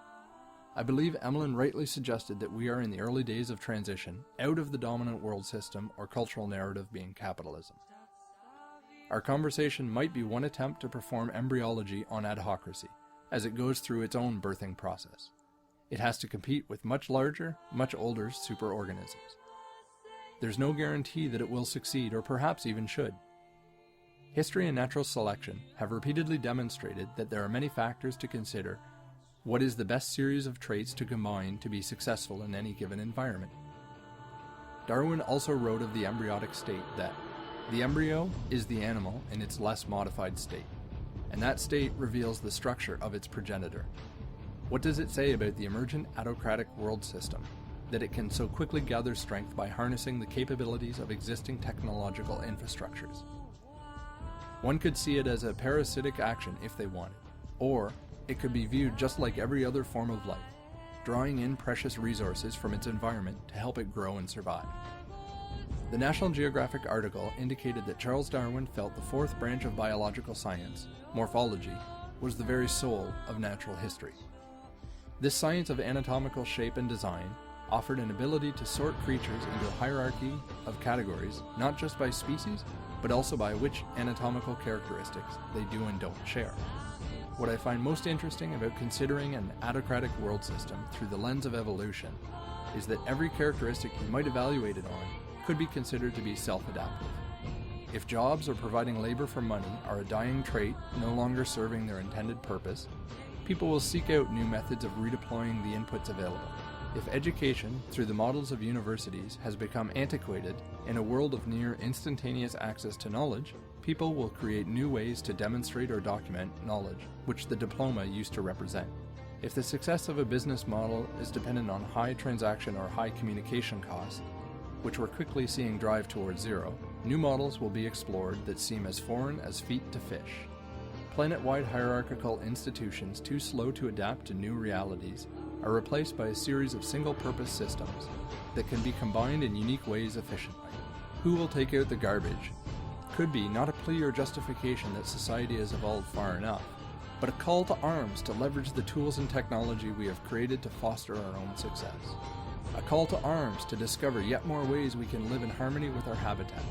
I believe Emlyn rightly suggested that we are in the early days of transition out of the dominant world system or cultural narrative being capitalism. Our conversation might be one attempt to perform embryology on Adhocracy as it goes through its own birthing process. It has to compete with much larger, much older superorganisms. There's no guarantee that it will succeed or perhaps even should. History and natural selection have repeatedly demonstrated that there are many factors to consider what is the best series of traits to combine to be successful in any given environment. Darwin also wrote of the embryonic state that the embryo is the animal in its less modified state, and that state reveals the structure of its progenitor. What does it say about the emergent adhocratic world system, that it can so quickly gather strength by harnessing the capabilities of existing technological infrastructures? One could see it as a parasitic action if they wanted, or it could be viewed just like every other form of life, drawing in precious resources from its environment to help it grow and survive. The National Geographic article indicated that Charles Darwin felt the fourth branch of biological science, morphology, was the very soul of natural history. This science of anatomical shape and design offered an ability to sort creatures into a hierarchy of categories, not just by species, but also by which anatomical characteristics they do and don't share. What I find most interesting about considering an adhocratic world system through the lens of evolution is that every characteristic you might evaluate it on could be considered to be self-adaptive. If jobs or providing labor for money are a dying trait, no longer serving their intended purpose, people will seek out new methods of redeploying the inputs available. If education, through the models of universities, has become antiquated in a world of near instantaneous access to knowledge, people will create new ways to demonstrate or document knowledge, which the diploma used to represent. If the success of a business model is dependent on high transaction or high communication costs, which we're quickly seeing drive towards zero, new models will be explored that seem as foreign as feet to fish. Planet-wide hierarchical institutions too slow to adapt to new realities are replaced by a series of single-purpose systems that can be combined in unique ways efficiently. Who will take out the garbage could be not a plea or justification that society has evolved far enough, but a call to arms to leverage the tools and technology we have created to foster our own success. A call to arms to discover yet more ways we can live in harmony with our habitat,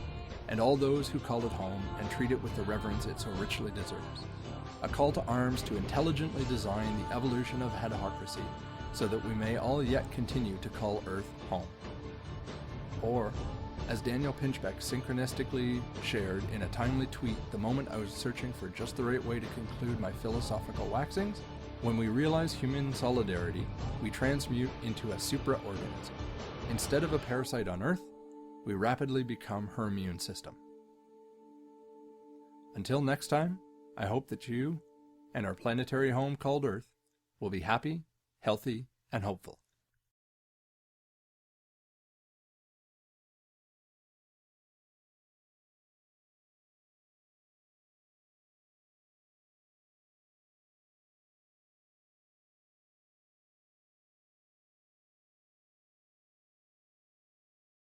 and all those who call it home and treat it with the reverence it so richly deserves. A call to arms to intelligently design the evolution of Adhocracy so that we may all yet continue to call Earth home. Or, as Daniel Pinchbeck synchronistically shared in a timely tweet the moment I was searching for just the right way to conclude my philosophical waxings, when we realize human solidarity, we transmute into a supraorganism. Instead of a parasite on Earth, we rapidly become her immune system. Until next time, I hope that you and our planetary home called Earth will be happy, healthy, and hopeful.